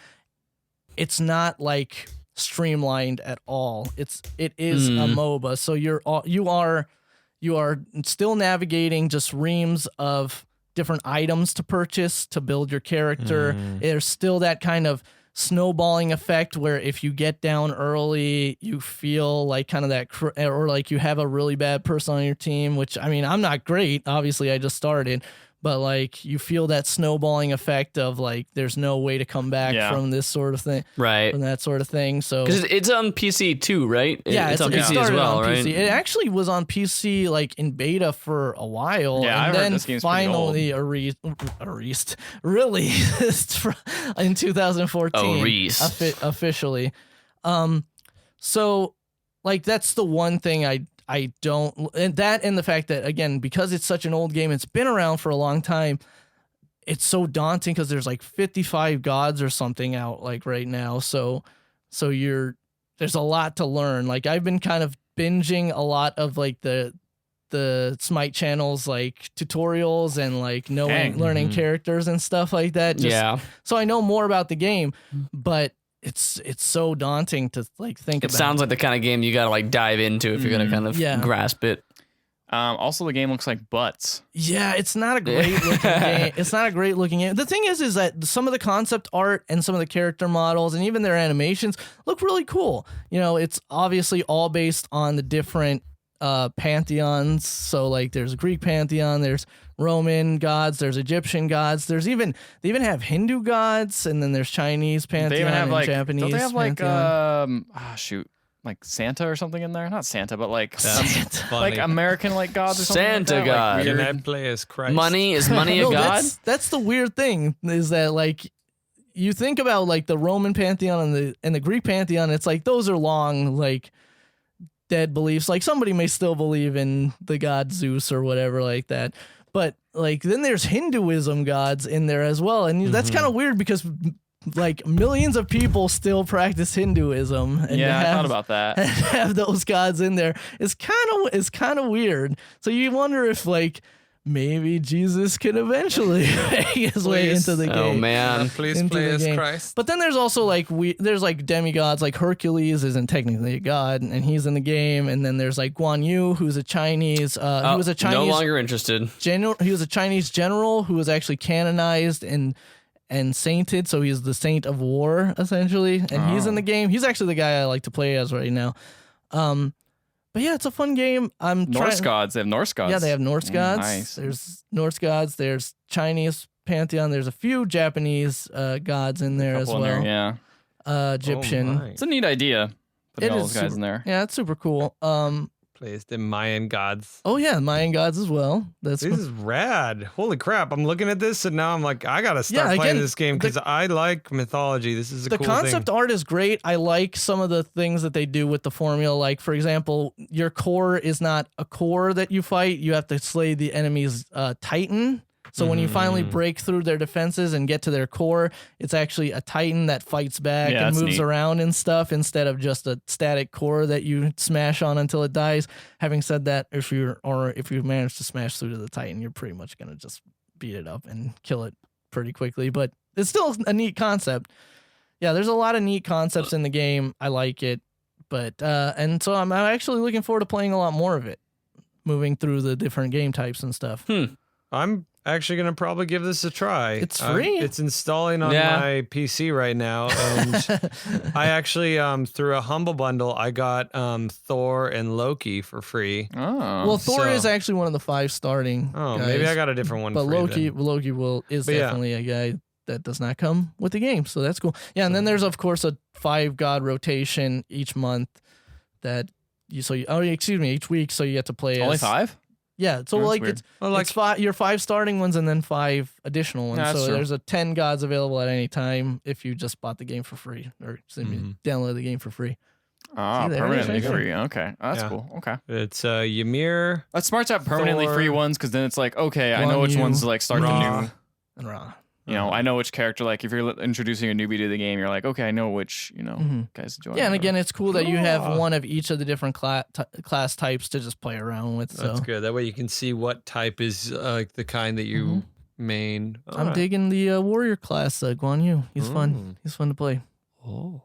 It's not like streamlined at all. It is a MOBA, so you are still navigating just reams of different items to purchase to build your character. There's still that kind of snowballing effect where if you get down early, you feel like kind of that or like you have a really bad person on your team, which I mean, I'm not great. Obviously, I just started. But like you feel that snowballing effect of like there's no way to come back from this sort of thing, Right. from that sort of thing. So Because it's on PC too, right? yeah, it's on it PC as started well, on right? PC. It actually was on PC like in beta for a while, Yeah, I and heard then this game's pretty finally released in 2014 Released. officially. So like that's the one thing I don't, and the fact that again, because it's such an old game, it's been around for a long time. It's so daunting because there's like 55 gods or something out like right now. So there's a lot to learn. Like I've been kind of binging a lot of like the Smite channels, like tutorials and like learning characters and stuff like that. So I know more about the game, but it's so daunting to like think It about. sounds like the kind of game you gotta like dive into if you're gonna kind of grasp it. Also, the game looks like butts. Yeah, it's not a great looking game. It's not a great looking game. The thing is that some of the concept art and some of the character models and even their animations look really cool. You know, it's obviously all based on the different pantheons. So like there's Greek pantheon, there's Roman gods, there's Egyptian gods, they even have Hindu gods, and then there's Chinese pantheon They even have and like, Japanese don't they have like pantheon. like Santa or something in there? Not Santa, but like That's funny. like American like gods or something. Santa like that. god. Like Can weird. I play as Christ? Money is money a No, god? that's the weird thing is that like you think about like the Roman pantheon and the Greek pantheon, it's like those are long like dead beliefs. Like somebody may still believe in the god Zeus or whatever like that. But like then there's Hinduism gods in there as well. And that's kind of weird because like millions of people still practice Hinduism. And Yeah, I have, thought about that. have those gods in there. It's kind of weird. So you wonder if like maybe Jesus can eventually make his way into the game. Oh man. Please Into play the as game. Christ. But then there's also like there's like demigods, like Hercules isn't technically a god, and he's in the game. And then there's like Guan Yu, who's a Chinese. He was a Chinese. No longer interested. General. He was a Chinese general who was actually canonized and sainted. So he's the saint of war essentially, and he's in the game. He's actually the guy I like to play as right now. But yeah, it's a fun game. Norse gods. They have Norse gods. Yeah, they have Norse gods. Nice. There's Norse gods. There's Chinese pantheon. There's a few Japanese gods in there as Couple well. in there, yeah. Egyptian. my. It's a neat idea. Putting It all is those guys super- in there. Yeah, it's super cool. Plays the Mayan gods. Oh yeah, Mayan gods as well. That's This is rad. Holy crap. I'm looking at this and now I'm like, I got to start Yeah, playing again, this game because I like mythology. This is a the cool concept thing. art is great. I like some of the things that they do with the formula. Like, for example, your core is not a core that you fight. You have to slay the enemy's Titan. So when you finally break through their defenses and get to their core, it's actually a Titan that fights back Yeah, and that's moves neat. around and stuff instead of just a static core that you smash on until it dies. Having said that, if you manage to smash through to the Titan, you're pretty much gonna just beat it up and kill it pretty quickly. But it's still a neat concept. Yeah, there's a lot of neat concepts in the game. I like it, but and so I'm actually looking forward to playing a lot more of it, moving through the different game types and stuff. I'm actually going to probably give this a try. It's free. It's installing on Yeah. my PC right now. And I actually, through a Humble Bundle, I got Thor and Loki for free. Oh. Well, Thor So- is actually one of the 5 starting. Oh, guys, maybe I got a different one But free Loki then. is But yeah. definitely a guy that does not come with the game, so that's cool. Yeah, and then there's of course a 5 god rotation each month that each week, so you get to play Only as 5? Yeah, so That's like weird. Well, like, it's 5 your 5 starting ones and then 5 additional ones. Yeah, that's so true. there's a 10 gods available at any time if you just bought the game for free or download the game for free. Ah, See, there it is permanently right there. free. Okay. That's Yeah. cool. Okay. it's Ymir. That's smart to have permanently Thor. free ones because then it's like, okay, I Guan know which Yu, ones to like start Ra. the new. And Ra. You know, I know which character. Like, if you're introducing a newbie to the game, you're like, okay, I know which guys to join. Yeah, and again, it's cool that you have Cool. one of each of the different class types to just play around with. So That's good. That way you can see what type is like the kind that you main. I'm digging the warrior class, Guan Yu. He's fun. He's fun to play. Oh.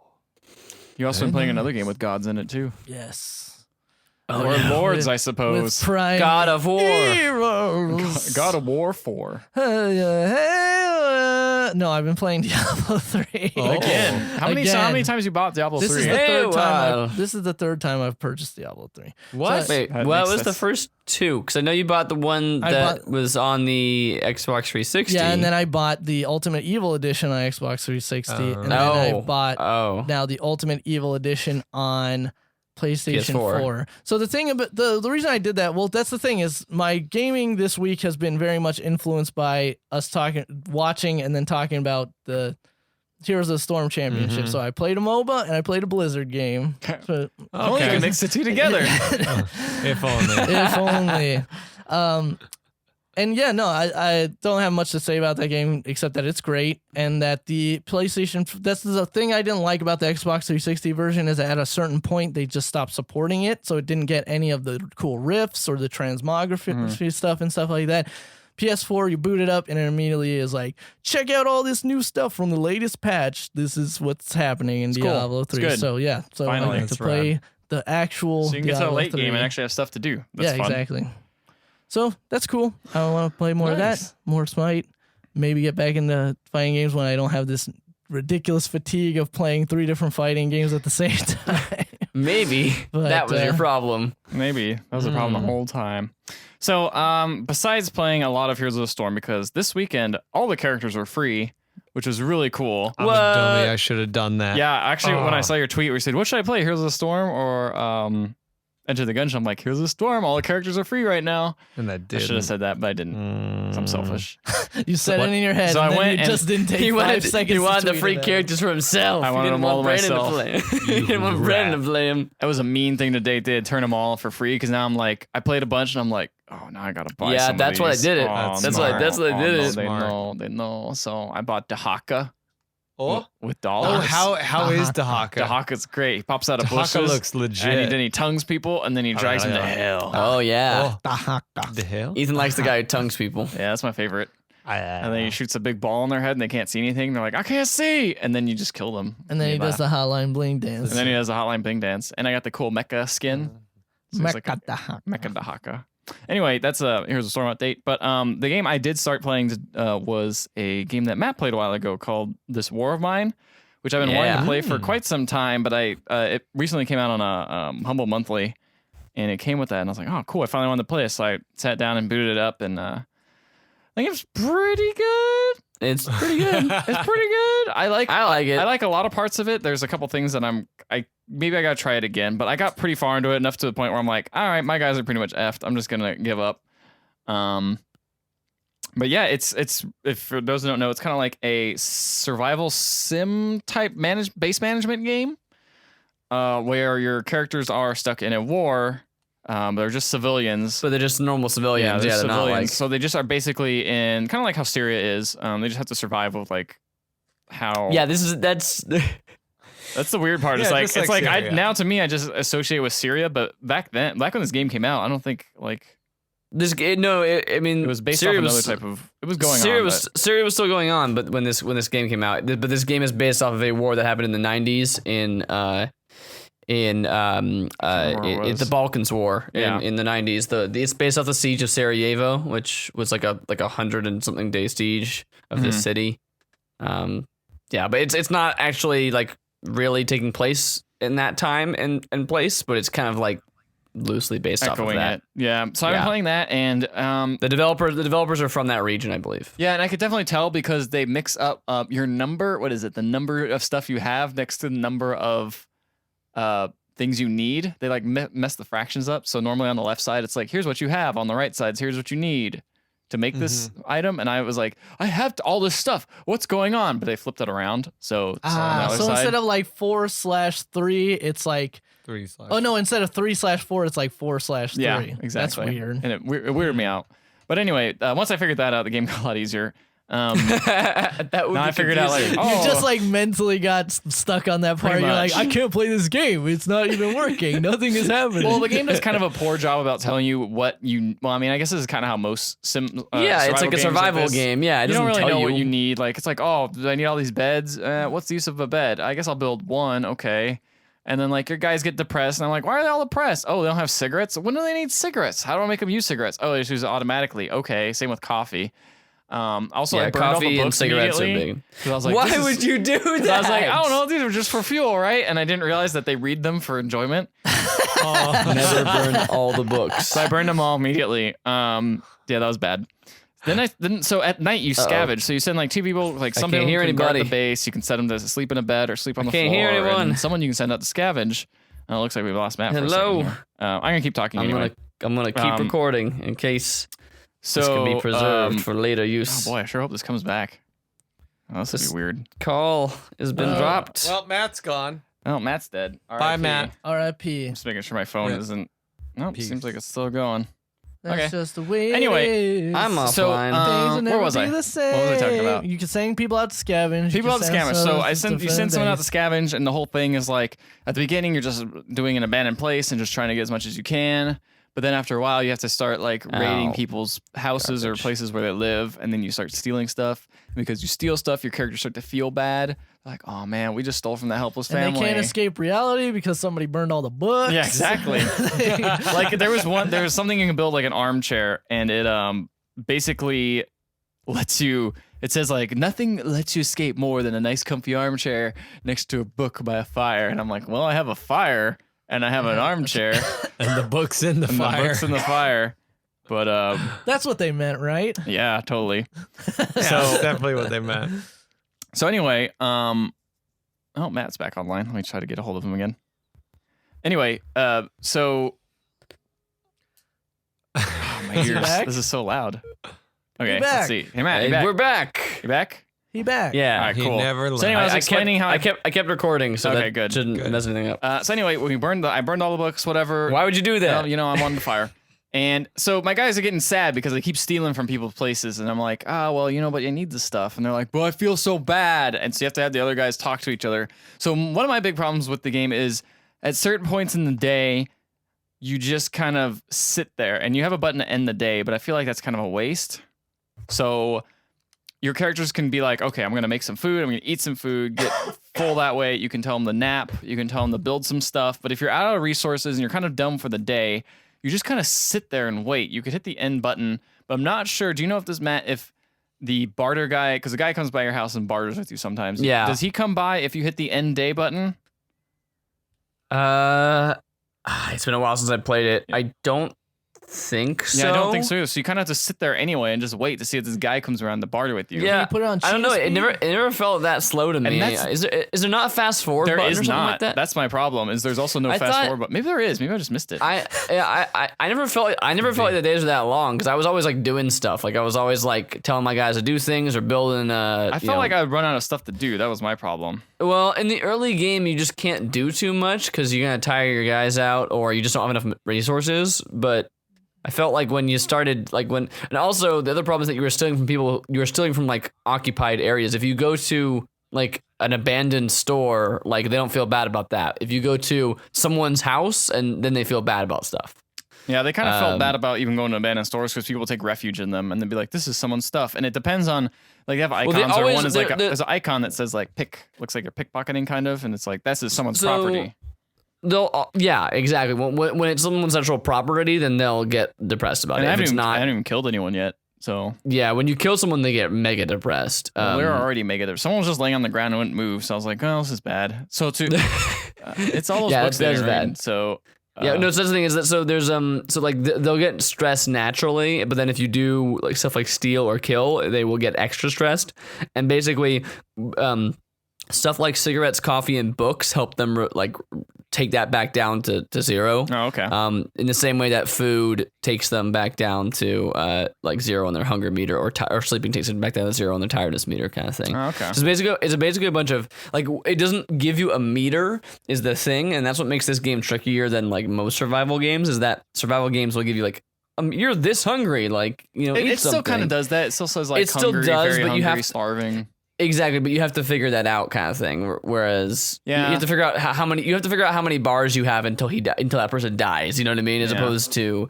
You also been playing another game with gods in it too, Yes. or lords, I With suppose. prime God of War. heroes. God of War 4 No, I've been playing Diablo 3. Oh. again. How many Again. times you bought Diablo This 3? is the Hey, third time. wow. This is the third time I've purchased Diablo 3. What? So- Wait, That what makes was the sense. first 2? Because I know you bought the one I that bought- was on the Xbox 360. Yeah, and then I bought the Ultimate Evil Edition on Xbox 360, and then I bought now the Ultimate Evil Edition on PlayStation PS4. 4. So the thing about the reason I did that, well, that's the thing is my gaming this week has been very much influenced by us watching and then talking about the Heroes of the Storm Championship. So I played a MOBA and I played a Blizzard game. So, Oh, you can mix the two together. If only. if only. And yeah, no, I don't have much to say about that game except that it's great and that the PlayStation, that's the thing I didn't like about the Xbox 360 version is that at a certain point they just stopped supporting it. So it didn't get any of the cool riffs or the transmography stuff and stuff like that. PS4, you boot it up, and it immediately is like, check out all this new stuff from the latest patch. This is what's happening in cool. Diablo It's 3. good. So yeah, so Finally. I get to That's play rad. the actual. So you can get to the Diablo late 3. game and actually have stuff to do. That's yeah, fun. exactly. So that's cool. I want to play more of Nice. that, more Smite. Maybe get back into fighting games when I don't have this ridiculous fatigue of playing 3 different fighting games at the same time. Maybe But, that was your problem. Maybe. That was the problem the whole time. So, besides playing a lot of Heroes of the Storm, because this weekend, all the characters were free, which was really cool. I'm a dummy. I should have done that. Yeah, actually, when I Oh. saw your tweet where you said, what should I play, Heroes of the Storm or Enter the Gungeon? I'm like, Heroes of the Storm, all the characters are free right now. And that I did. should have said that, but I didn't. 'Cause I'm selfish. You said it in your head, So and I then went you and- just didn't take He 5 wanted, seconds. he to wanted the tweet free it out. characters for himself. I He wanted didn't them all want to Brandon to myself. play. He didn't want Brandon to play him. That was a mean thing that they did, turn them all for free, because now I'm like, I played a bunch and I'm like, oh, now I gotta buy Yeah, some that's of why I these. did it. Oh, That's no. why- that's why I did Oh, no, it. They know. So I bought Dahaka Oh, with oh dollars. how is Dahaka? Dahaka's great. He pops out of Dahaka bushes. looks legit. And then he tongues people, and then he drags them to yeah. hell. Oh yeah. The hell? Ethan likes the guy who tongues people. Yeah, that's my favorite. And then he I shoots a big ball in their head, and they can't see anything. They're like, I can't see. And then you just kill them. And then he does the hotline bling dance. And then he does the hotline bling dance. And I got the cool mecha skin. So it's like a Mecha Mecha Dahaka. Anyway, that's here's a Storm update. But the game I did start playing was a game that Matt played a while ago called This War of Mine, which I've been wanting Yeah. to play for quite some time. But it recently came out on a Humble Monthly, and it came with that. And I was like, oh, cool! I finally wanted to play it. So I sat down and booted it up, and I think it's pretty good. It's pretty good. It's pretty good. I like it. I like a lot of parts of it. There's a couple things that maybe I gotta try it again, but I got pretty far into it enough to the point where I'm like, all right, my guys are pretty much effed. I'm just gonna give up. But yeah, it's if for those who don't know, it's kind of like a survival sim type base management game, where your characters are stuck in a war. They're just civilians. But they're just normal civilians. they're Yeah, they're not civilians. like. So they just are basically in kind of like how Syria is. They just have to survive with like how. Yeah, that's. That's the weird part. Yeah, It's like just like Syria. now to me I just associate with Syria, but back when this game came out, I don't think like This no, I mean it was based Syria off another was, type of. It was going Syria on. was Syria was still going on, but when this game came out, but this game is based off of a war that happened in the 90s in the Balkans War Yeah. in the 90s. It's based off the siege of Sarajevo, which was like a 100 and something day siege of this city. Yeah, but it's not actually like really taking place in that time and place, but it's kind of like loosely based off of echoing that. it. Yeah. So I've been Yeah. playing that, and The developers are from that region, I believe. yeah, and I could definitely tell because they mix up your number. What is it? The number of stuff you have next to the number of things you need. They like mess the fractions up. So normally on the left side, it's like here's what you have. On the right side, here's what you need to make this item. And I was like, I have all this stuff. What's going on? But they flipped it around. So it's on the other so side. instead of like 4/3, it's like 3/. oh no, instead of 3/4, it's like 4/3. Yeah, exactly. That's weird. And it weirded me out. But anyway, once I figured that out, the game got a lot easier. That would Now be I figured out like, confusing. oh, You just like mentally got stuck on that part. Pretty You're like, much. I can't play this game. It's not even working. Nothing is happening. well, the game does kind of a poor job about telling you what you. Well, I mean, I guess this is kind of how most yeah, it's like a games survival this, game. Yeah, it You don't doesn't really tell know what you need. Like, it's like, oh, do I need all these beds? What's the use of a bed? I guess I'll build one. Okay. And then like your guys get depressed, and I'm like, why are they all depressed? Oh, they don't have cigarettes. When do they need cigarettes? How do I make them use cigarettes? Oh, they just use it automatically. Okay. Same with coffee. Also, Yeah, I burned all the coffee and books cigarettes are immediately, big. 'cause I was like, Why this is- would you do that? I was like, I don't know, these are just for fuel, right? And I didn't realize that they read them for enjoyment. Never burn all the books. So I burned them all immediately. Yeah, that was bad. Then so at night you scavenge. So you send like two people, like some can't people hear can guard anybody. the base. You can set them to sleep in a bed or sleep on the can't floor. hear anyone. And someone you can send out to scavenge. It looks like we lost Matt. For a Hello. second here. I'm gonna keep talking anyway. I'm gonna keep recording in case this can be preserved for later Oh use. boy, I sure hope this comes back. Oh, this would be weird. Call has been dropped. Well, Matt's gone. Oh, Matt's dead. Bye, RIP. Matt. R.I.P. Just making sure my phone Yeah. isn't. Nope, Peace. seems like it's still going. That's Okay. just the way Anyway, it is. I'm offline. So, Things will never where was be I? the What was I talking same. about? You can send people out to scavenge. People out to scavenge. So I send you send someone out to scavenge. scavenge, and the whole thing is like at the beginning you're just doing an abandoned place and just trying to get as much as you can. But then after a while, you have to start like raiding Ow. people's houses or places where they live, and then you start stealing stuff. And because you steal stuff, your characters start to feel bad. Like, oh man, we just stole from the helpless And family. they can't escape reality because somebody burned all the books. Yeah, exactly. Like there was something you can build like an armchair, and it basically lets you. It says like nothing lets you escape more than a nice comfy armchair next to a book by a fire. And I'm like, well, I have a fire and I have an armchair And the book's in the and fire. the book's in the fire. But That's what they meant, right? yeah, totally. Yeah, that's definitely what they meant. So anyway, oh, Matt's back online. Let me try to get a hold of him again. Anyway, so oh, my Is he ears. back? This is so loud. Okay, back. let's see. Hey Matt, you Hey, back? we're back. You back? He back. Yeah. All right, He cool. never left. So anyway, I was explaining how I kept recording, so Okay, that good. shouldn't Good. mess anything up. So anyway, I burned all the books, whatever. Why would you do that? Well, you know, I'm on the fire. And so my guys are getting sad because I keep stealing from people's places. And I'm like, well, you know, but I need this stuff. And they're like, well, I feel so bad. And so you have to have the other guys talk to each other. So one of my big problems with the game is at certain points in the day, you just kind of sit there and you have a button to end the day. But I feel like that's kind of a waste. So your characters can be like, okay, I'm going to make some food. I'm going to eat some food, get full that way. You can tell them to nap. You can tell them to build some stuff. But if you're out of resources and you're kind of done for the day, you just kind of sit there and wait. You could hit the end button, but I'm not sure. Do you know if the barter guy, because the guy comes by your house and barters with you sometimes. Yeah. Does he come by if you hit the end day button? It's been a while since I played it. I don't think so. Yeah, I don't think so. So you kind of have to sit there anyway and just wait to see if this guy comes around to barter with you. Yeah, you put it on I don't know. cheese It speed? never felt that slow to me. that's- Is there not a fast forward There button is or something not. like that? That's my problem. Is there's also no I fast thought- forward, but maybe there is. Maybe I just missed it. I never felt like the days were that long because I was always like doing stuff. Like I was always like telling my guys to do things or building. I felt like I would run out of stuff to do. That was my problem. Well, in the early game, you just can't do too much because you're gonna tire your guys out or you just don't have enough resources. But I felt like when you started, and also the other problem is that you were stealing from people. You were stealing from like occupied areas. If you go to like an abandoned store, like they don't feel bad about that. If you go to someone's house, and then they feel bad about stuff. Yeah, they kind of felt bad about even going to abandoned stores because people take refuge in them and they'd be like, this is someone's stuff. And it depends on, like, they have icons they or always- one is like, they're- there's an icon that says like looks like you're pickpocketing kind of. And it's like, this is someone's So- property. Yeah, exactly. When it's someone's actual property, then they'll get depressed about And it. I If it's haven't not, even killed anyone yet. So yeah, when you kill someone, they get mega depressed. we're already mega there. Someone was just laying on the ground and wouldn't move. So I was like, oh, this is bad. So it's all those Yeah, books that's that bad. bad. So Yeah, no. So that's the thing is that so there's so like they'll get stressed naturally, but then if you do like stuff like steal or kill, they will get extra stressed. And basically, stuff like cigarettes, coffee, and books help them take that back down to zero. Oh, okay. In the same way that food takes them back down to like zero on their hunger meter, or sleeping takes them back down to zero on their tiredness meter, kind of thing. Oh, okay. So it's basically a bunch of like it doesn't give you a meter is the thing, and that's what makes this game trickier than like most survival games. Is that survival games will give you like you're this hungry, like eat It still something. kind of does that. It still says like It still hungry, does, very but hungry, you have to- starving. Exactly, but you have to figure that out, kind of thing. Whereas Yeah. you have to figure out how many bars you have until until that person dies. You know what I mean? As Yeah. opposed to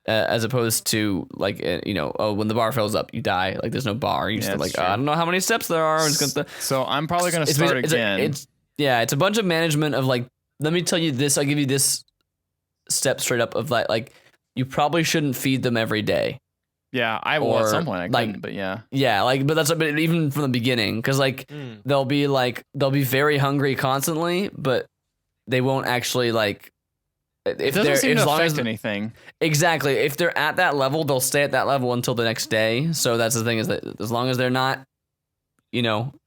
like when the bar fills up, you die. Like there's no bar. You just Yeah, like that's true. I don't know how many steps there are. I'm just gonna So I'm probably gonna it's start basi- again. it's a bunch of management of like, let me tell you this. I'll give you this step straight up of like you probably shouldn't feed them every day. Yeah, I will at Or, some point. I like- couldn't, but yeah. Yeah, like, but even from the beginning, because like they'll be very hungry constantly, but they won't actually like. It If doesn't they're seem to as long affect as anything. exactly if they're at that level, they'll stay at that level until the next day. So that's the thing is that as long as they're not,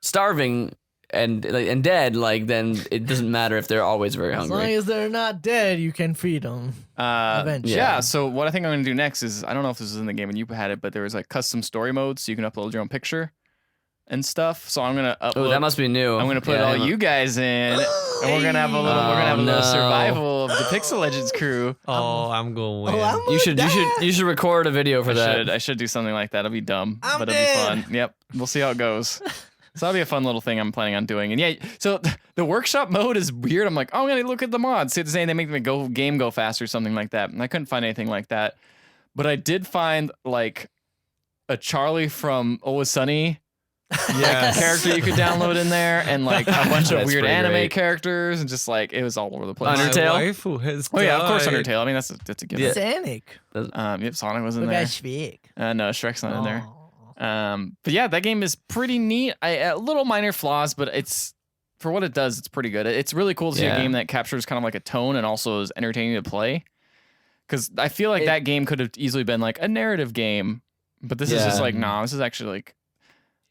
starving and dead, like then it doesn't matter if they're always very As long hungry. as they're not dead, you can feed them. Eventually. Yeah, so what I think I'm going to do next is, I don't know if this is in the game when you had it, but there was like custom story mode, so you can upload your own picture and stuff. So I'm going to upload. Oh, that must be new. I'm going to put all you guys in, and we're going to have a little survival of the Pixel Legends crew. Oh, I'm going to win. I'm You should record a video for that. I should do something like that. It'll be dumb, I'm but it'll be in. fun. Yep, we'll see how it goes. So that'll be a fun little thing I'm planning on doing. And yeah, so The workshop mode is weird. I'm like, oh, I'm gonna look at the mods. See what they're saying. They make the game go faster or something like that. And I couldn't find anything like that. But I did find like a Charlie from Always Sunny character you could download in there, and like a bunch of That's weird pretty anime great. characters, and just like it was all over the place. Undertale? My waifu has Oh yeah, of course died. Undertale. I mean that's a given. Sonic. Yep, Sonic was in Look there. at Shrek. No, Shrek's not in there. Aw. But yeah, that game is pretty neat. Little minor flaws, but it's for what it does, it's pretty good. It's really cool to see a Yeah. game that captures kind of like a tone and also is entertaining to play. Because I feel like that game could have easily been like a narrative game, but this is just Yeah. like, nah, this is actually like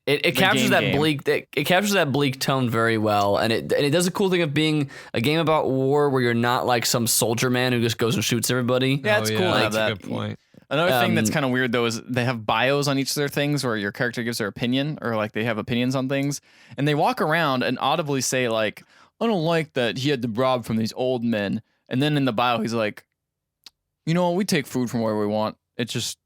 It captures that game. bleak. It captures that bleak tone very well, and it does a cool thing of being a game about war where you're not like some soldier man who just goes and shoots everybody. Yeah, it's cool to have That's a that. good point. Another thing that's Um, kind of weird though is they have bios on each of their things where your character gives their opinion or like they have opinions on things, and they walk around and audibly say like, I don't like that he had to rob from these old men, and then in the bio he's like, you know, we take food from where we want. It's just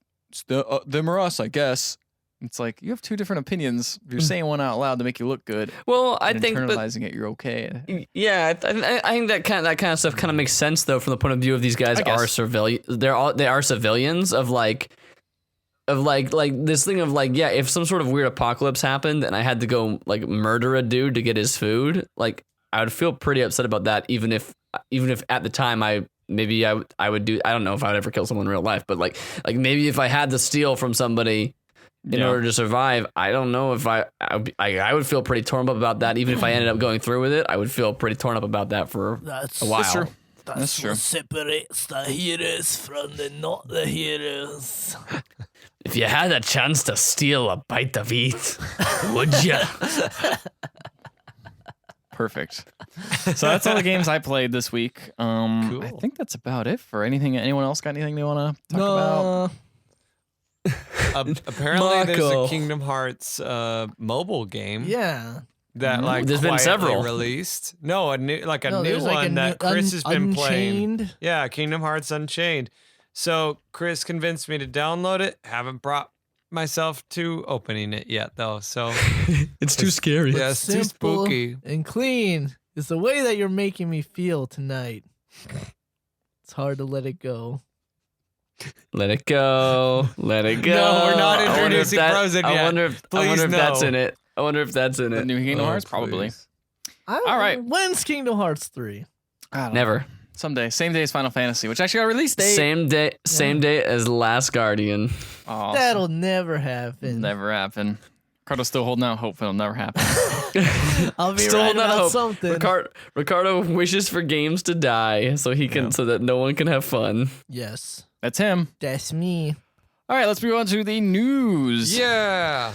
them or us, I guess. It's like you have two different opinions. You're saying one out loud to make you look good. Well, I And think, but internalizing it, you're okay. yeah, I think that kind of stuff kind of makes sense though from the point of view of these guys I guess. are civilian. They are civilians of like this thing of like, yeah, if some sort of weird apocalypse happened and I had to go like murder a dude to get his food, like I would feel pretty upset about that, even if at the time I would do. I don't know if I would ever kill someone in real life, but like maybe if I had to steal from somebody in order to survive, I don't know if I would feel pretty torn up about that. Even if I ended up going through with it, I would feel pretty torn up about that for That's a while. That's true. That's true. what separates the heroes from the not the heroes. If you had a chance to steal a bite of eat, would you? Perfect. So that's all the games I played this week. Cool. I think that's about it for anything. Anyone else got anything they want to talk about? Apparently, there's Marco. a Kingdom Hearts mobile game Yeah. that like There's been quietly several. released. No, a new No, new there's one like a that new- Chris has been playing. Unchained. Yeah, Kingdom Hearts Unchained. So Chris convinced me to download it. Haven't brought myself to opening it yet though. So It's too scary. yeah, it's too Simple spooky. and clean is the way that you're making me feel tonight. It's hard to let it go. Let it go. Let it go. No, we're not I wonder if introducing that- Frozen I yet. wonder if Please that's no. in it. I wonder if that's in The it. new Kingdom Oh, Hearts, probably. please. All right. When's Kingdom Hearts 3? I don't know. Never. Someday. Same day as Final Fantasy, which actually got a release date. Same day as Last Guardian. Awesome. That'll never happen. never happen. Ricardo's still holding out hope it'll never happen. I'll be Still right holding out about hope. something. Ricardo wishes for games to die so that no one can have fun. Yes, That's him. that's me. All right, let's move on to the news. Yeah.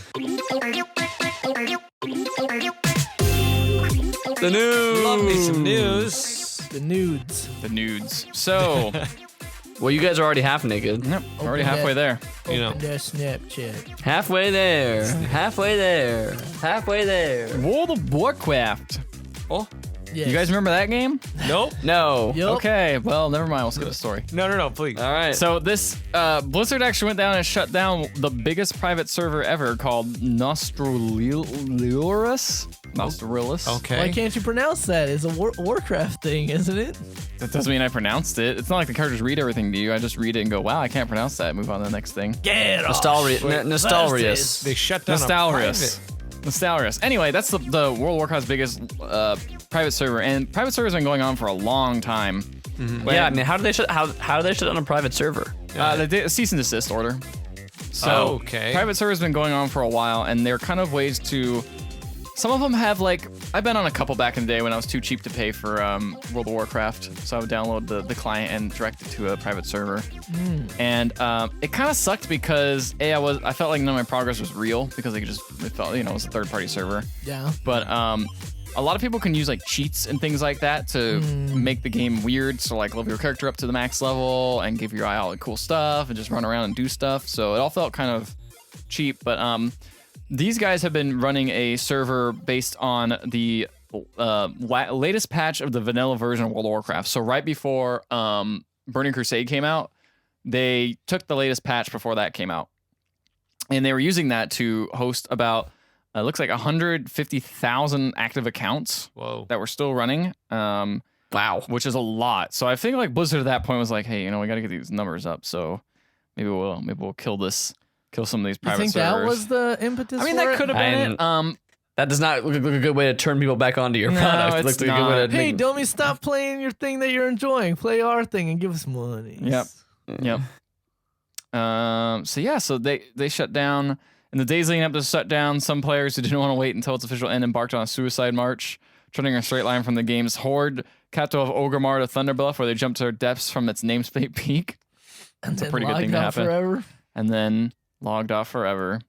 The news. Love me some news. The nudes. The nudes. So, Well, you guys are already half naked. yep, we're already Open halfway there. You know. Open their Snapchat. Halfway there. Halfway there. Halfway there. World of Warcraft. Oh, Yes. You guys remember that game? nope. No. Yup. Okay, well, never mind. We'll skip the story. No, please. All right. So this Blizzard actually went down and shut down the biggest private server ever called Nostrilius. Why Okay. can't you pronounce that? It's a Warcraft thing, isn't it? That doesn't mean I pronounced it. It's not like the characters read everything to you. I just read it and go, wow, I can't pronounce that. Move on to the next thing. Nostalrius. They shut down a Nostalrius. private. Nostalrius. Anyway, that's the World of Warcraft's biggest private server, and private servers have been going on for a long time. Yeah, I mean, how do they shut down a private server? They did a cease and desist order. So Okay. private servers have been going on for a while, and they're kind of ways to. Some of them have like I've been on a couple back in the day when I was too cheap to pay for World of Warcraft, so I would download the client and direct it to a private server. And it kind of sucked because I felt like none of my progress was real because it felt it was a third party server. Yeah. But a lot of people can use like cheats and things like that to make the game weird. So like level your character up to the max level and give your eye all the cool stuff and just run around and do stuff. So it all felt kind of cheap. But these guys have been running a server based on the latest patch of the vanilla version of World of Warcraft. So right before Burning Crusade came out, they took the latest patch before that came out. And they were using that to host about It looks like 150,000 active accounts Whoa. that were still running. Wow. Which is a lot. So I think like Blizzard at that point was like, hey, we got to get these numbers up. So maybe we'll kill some of these You private think servers. that was the impetus? I mean, for that it? could have been it. That does not look like a good way to turn people back onto your No, product. It it's looks like a good way not. to Hey, make- don't we stop playing your thing that you're enjoying. Play our thing and give us money. Yep. Yep. So they shut down. In the days leading up to the shutdown, some players who didn't want to wait until its official end embarked on a suicide march, turning a straight line from the game's horde capital of Orgrimmar to Thunderbluff, where they jumped to their depths from its namespace peak. And That's a then pretty good logged thing to out happen. forever. And then logged off forever.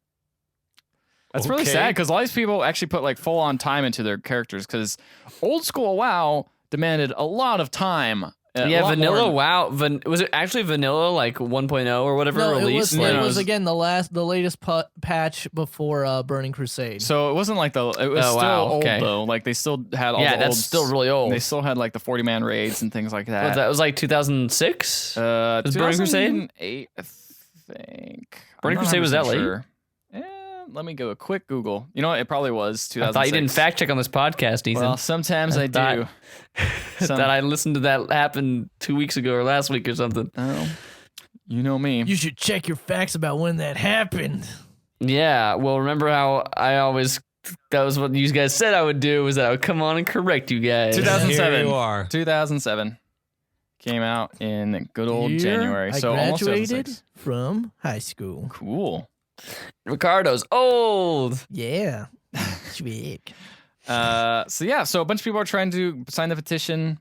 That's really Okay. sad because all these people actually put like full on time into their characters because old school WoW demanded a lot of time. A Yeah, lot vanilla. more- Wow, was it actually vanilla like 1.0 or whatever No, release? it Yeah, was again the latest patch before Burning Crusade. So it wasn't like it was Oh, still wow, old okay. though. Like they still had all Yeah, the that's old, still really old. They still had like the 40-man raids and things like that. That was like 2006. Was Burning Crusade? 2008, I think. Burning I'm not Crusade was that 100% late? sure. Let me go a quick Google. You know what? It probably was 2006. I thought you didn't fact check on this podcast, Ethan. Well, sometimes I thought- do. that I listened to that happen 2 weeks ago or last week or something. Oh, you know me. You should check your facts about when that happened. Yeah, well, remember how that was what you guys said I would do, was that I would come on and correct you guys. 2007. Here you are. 2007 came out in good old Year January. I So almost graduated 2006. from high school. Cool. Ricardo's old. Yeah. Sweet. So a bunch of people are trying to sign the petition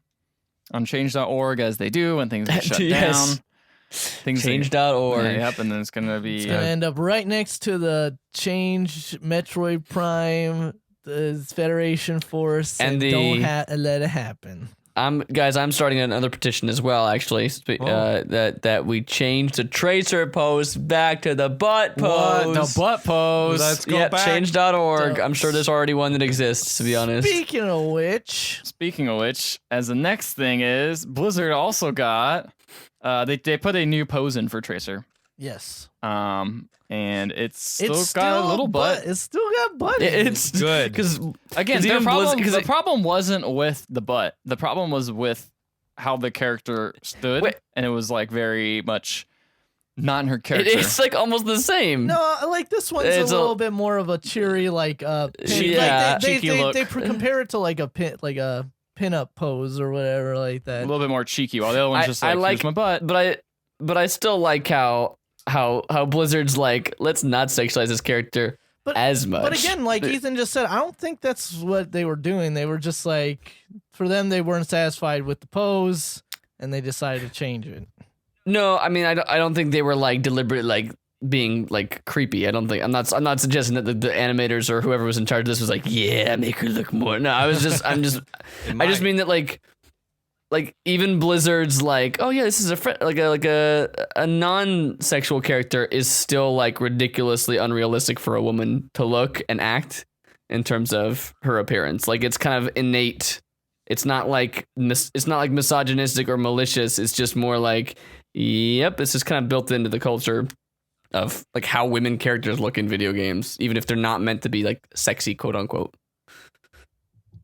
on change.org as they do when things get shut Yes. down. Things Change.org. Yep, and then it's gonna be It's gonna end up right next to the Change, Metroid Prime, the Federation Force, And and the- don't let it happen. I'm starting another petition as well, actually. That we change the tracer post back to the butt pose. the butt pose. Let's go Yeah, back. change.org. I'm sure there's already one that exists, to be honest. Speaking of which, Speaking of which, as the next thing is Blizzard also got they put a new pose in for Tracer. yes, And it's still got a little butt. It's still got butt. in it. It's Good. because Again, even the problem wasn't with the butt. The problem was with how the character stood, Wait. and it was like very much not in her character. it's like almost the same. No, like this one's It's a a- little bit more of a cheery, like Yeah, cheeky look. They compare it to like a pin-up pose or whatever like a that. little bit more cheeky, while the other one's just I like, like- here's my butt. But I still like how Blizzard's like, let's not sexualize this character But- as much. But again, like Ethan just said, I don't think that's what they were doing. They were just like, for them, they weren't satisfied with the pose, and they decided to change it. No, I mean, I don't think they were like deliberate, like being like creepy. I'm not suggesting that the animators or whoever was in charge of this was like, yeah, make her look more. No, I just mean that like even Blizzard's like, oh yeah, this is a non-sexual character is still like ridiculously unrealistic for a woman to look and act in terms of her appearance. Like it's kind of innate. It's not like misogynistic or malicious. It's just more like, yep, it's just kind of built into the culture of like how women characters look in video games, even if they're not meant to be like sexy, quote unquote.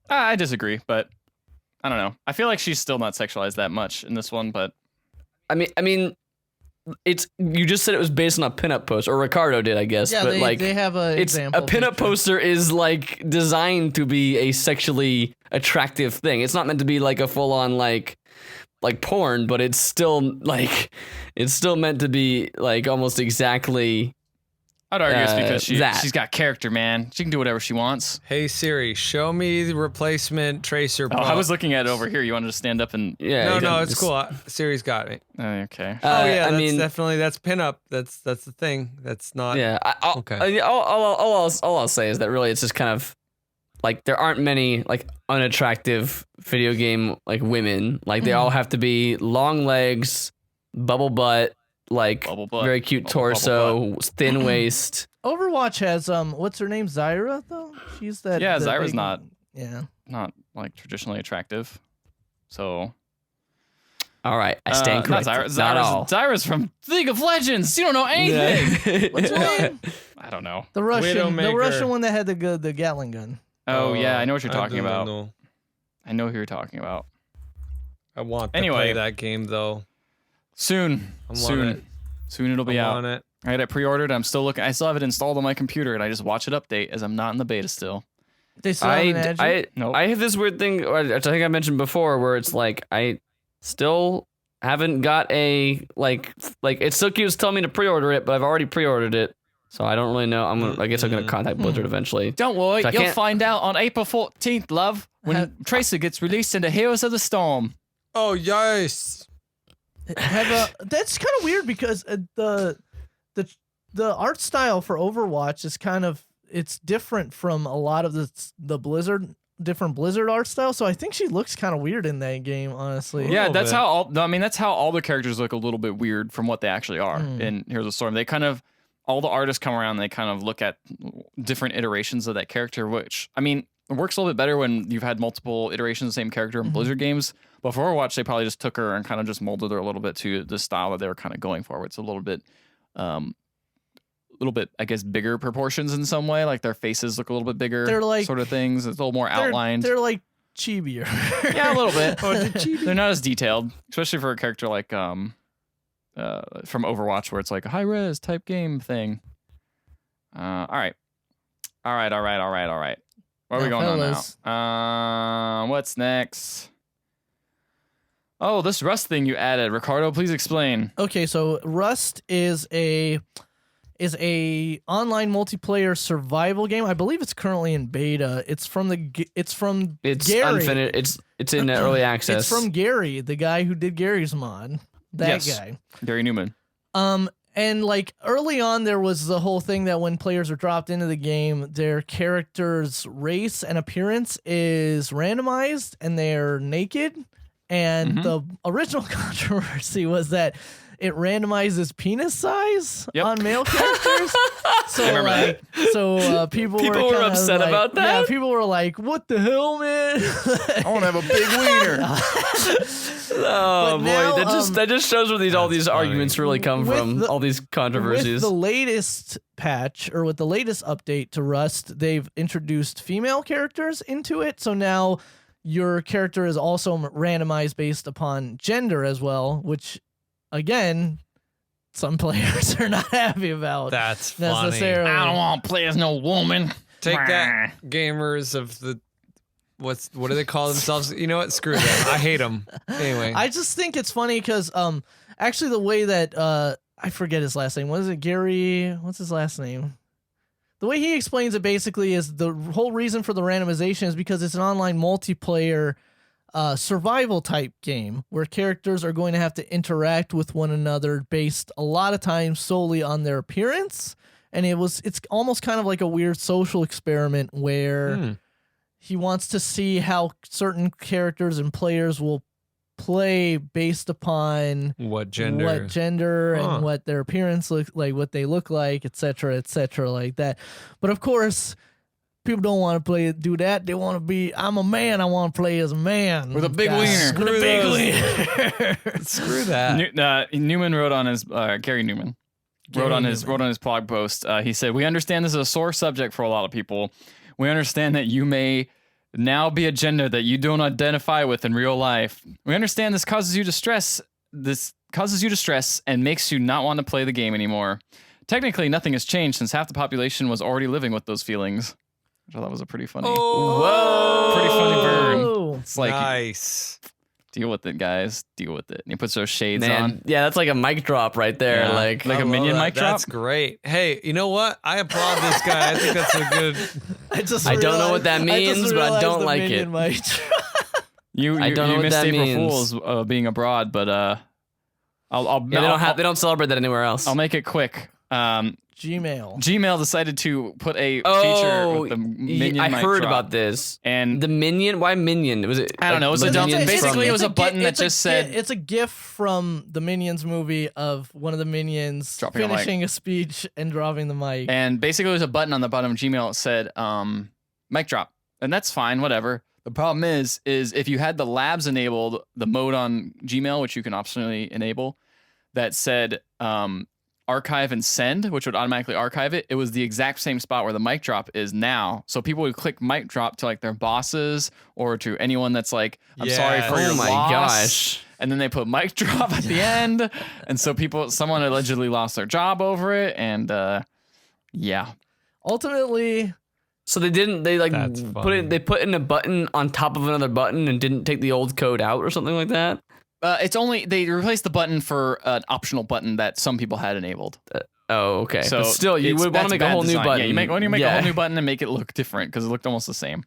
I disagree, but I don't know. I feel like she's still not sexualized that much in this one, but I mean, it's, you just said it was based on a pinup post, or Ricardo did, I guess. Yeah, but they have a it's example a pinup picture. poster is like designed to be a sexually attractive thing. It's not meant to be like a full on like porn, but it's still meant to be like almost exactly. I'd argue it's because that. she's got character, man. She can do whatever she wants. Hey Siri, show me the replacement Tracer. Oh, I was looking at it over here. You wanted to stand up and Yeah. No, you it's just- cool. Siri's got me. okay. Oh yeah, I that's mean, definitely that's pinup. That's the thing. That's not. yeah. Okay. All I'll say is that really it's just kind of like there aren't many like unattractive video game like women. Like they all have to be long legs, bubble butt, like Bubble butt. very cute Bubble torso, thin waist. Overwatch has what's her name? Zyra though. She's that. Yeah, the Zyra's big- not Yeah. not like traditionally attractive. So All right, I stand Not corrected. Zyra. Not all. Zyra's from League of Legends. You don't know anything. What's her name? I don't know. The Russian Widowmaker. one that had the Gatling gun. Oh yeah, I know what you're talking don't about. know. I know who you're talking about. I want to Anyway. play that game though. Soon, I'm on soon, it. soon it'll be I'm out. on it. All right, I pre-ordered. I'm still looking. I still have it installed on my computer, and I just watch it update as I'm not in the beta still. They still haven't added you? Nope. I have this weird thing, which I think I mentioned before, where it's like I still haven't got a like it still keeps telling me to pre-order it, but I've already pre-ordered it, so I don't really know. I guess I'm gonna contact Blizzard eventually. Don't worry, So I you'll can't- find out on April 14th, love, when Tracer gets released into Heroes of the Storm. Oh yes. That's kind of weird because the art style for Overwatch is kind of it's different from a lot of the Blizzard different Blizzard art style. So I think she looks kind of weird in that game, honestly. Yeah, little that's bit. how all. I mean, that's how all the characters look a little bit weird from what they actually are in Heroes of the Storm. They kind of all the artists come around. And they kind of look at different iterations of that character, which I mean, it works a little bit better when you've had multiple iterations of the same character in Blizzard games. But for Overwatch, they probably just took her and kind of just molded her a little bit to the style that they were kind of going for. It's a little bit, I guess, bigger proportions in some way. Like their faces look a little bit bigger. They're like- sort of things. It's a little more outlined. They're like chibier. Yeah, a little bit. They're not as detailed, especially for a character like from Overwatch, where it's like a high res type game thing. All right. Where are we going fellas. on now? What's next? Oh, this Rust thing you added, Ricardo. Please explain. Okay, so Rust is a online multiplayer survival game. I believe it's currently in beta. It's from Gary. Unfinished. It's in early access. It's from Gary, the guy who did Gary's mod. That Yes. guy. Gary Newman. And like early on, there was the whole thing that when players are dropped into the game, their character's race and appearance is randomized and they're naked. And the original controversy was that it randomizes penis size on male characters. So people were People were kinda upset like- about that? Yeah, people were like, "What the hell, man?" I want to have a big wiener. Oh But boy, now, that just shows where all these arguments really come With from. the- All these controversies. With the latest patch or with the latest update to Rust, they've introduced female characters into it. So now your character is also randomized based upon gender as well, which again, some players are not happy about. That's funny. necessarily. I don't want to play as no woman. Take that, gamers of the what do they call themselves? You know what? Screw them. I hate them. Anyway, I just think it's funny because actually the way that I forget his last name. What is it? Gary, what's his last name? The way he explains it basically is the whole reason for the randomization is because it's an online multiplayer survival type game where characters are going to have to interact with one another based a lot of times solely on their appearance. And it's almost kind of like a weird social experiment where he wants to see how certain characters and players will play based upon what gender? And what their appearance looks like, what they look like, etc., like that. But of course, people don't want to do that. They want to be. I'm a man. I want to play as a man With a big wiener. With a big wiener. Screw that. Newman wrote on his Gary Newman wrote on his blog post. He said, "We understand this is a sore subject for a lot of people. We understand that you may now be a gender that you don't identify with in real life. We understand this causes you distress. This causes you distress and makes you not want to play the game anymore. Technically, nothing has changed since half the population was already living with those feelings." Which I thought was a pretty funny, pretty funny burn. Oh. It's like, Nice. deal with it, guys. Deal with it. And he puts those shades Man, on. yeah, that's like a mic drop right there. Yeah. Like Like I a love minion that. mic drop? That's great. Hey, you know what? I applaud this guy. I think that's a good. I don't know what that means, but I don't like it. You I don't know you what missed that April means. Fools being abroad, but Yeah, they don't celebrate that anywhere else. I'll make it quick. Gmail. Gmail decided to put a feature Oh, with the minion I mic heard drop. about this. And The minion? Why minion? Was it? I don't know, it was a dumb- minions basically from- it was a button that just said- it's a GIF from the Minions movie of one of the Minions Dropping a mic. finishing a speech and dropping the mic. basically, there was a button on the bottom of Gmail that said mic drop. And that's fine, whatever. The problem is if you had the labs enabled, the mode on Gmail, which you can optionally enable, that said archive and send, which would automatically archive it, it was the exact same spot where the mic drop is now. So people would click mic drop to like their bosses or to anyone that's like, I'm sorry for your Oh my loss. gosh. And then they put mic drop at the end. And so someone allegedly lost their job over it. And yeah. Ultimately, So they didn't. They like That's put funny. it. They put in a button on top of another button and didn't take the old code out or something like that. It's only, they replaced the button for an optional button that some people had enabled. Oh, okay. So But still, you would want to make a whole new button. Yeah, when you make a whole new button and make it look different because it looked almost the same.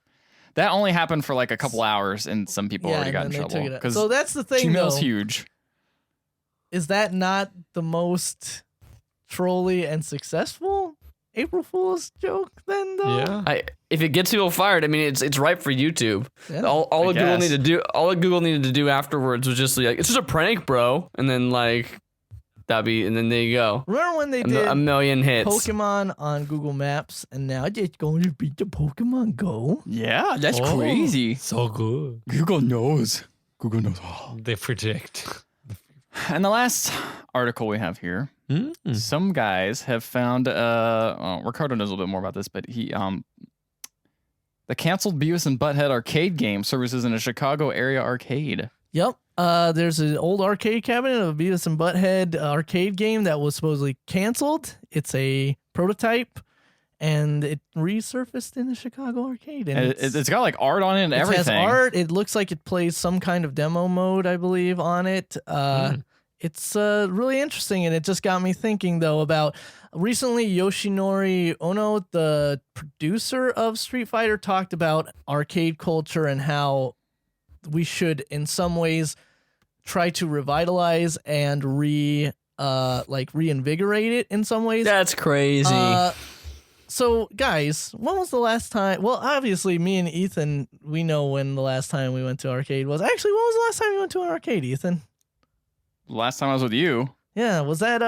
That only happened for like a couple hours and some people already got in and then they trouble. took it out. Because So that's the thing, Gmail's though. huge. Is that not the most trolly and successful April Fool's joke then, though? Yeah. If it gets people fired, I mean, it's ripe for YouTube. Yeah. All I that Google guess. needed to do afterwards was just like, it's just a prank, bro, and then like and then there you go. Remember when they A did million hits. Pokemon on Google Maps, and now it's going to beat the Pokemon Go? Yeah, that's Oh. crazy. So good. Google knows. Google knows all. They predict. And the last article we have here, some guys have found, Ricardo knows a little bit more about this, but he, the canceled Beavis and Butthead arcade game services in a Chicago area arcade. Yep. There's an old arcade cabinet of a Beavis and Butthead arcade game that was supposedly canceled. It's a prototype, and it resurfaced in the Chicago arcade. And It's got like art on it and it everything. has art. It looks like it plays some kind of demo mode, I believe, on it. It's really interesting, and it just got me thinking, though, about recently Yoshinori Ono, the producer of Street Fighter, talked about arcade culture and how we should, in some ways, try to revitalize and reinvigorate it in some ways. That's crazy. So, guys, when was the last time? Well, obviously, me and Ethan, we know when the last time we went to arcade was. Actually, when was the last time you went to an arcade, Ethan? Last time I was with you. Yeah, was that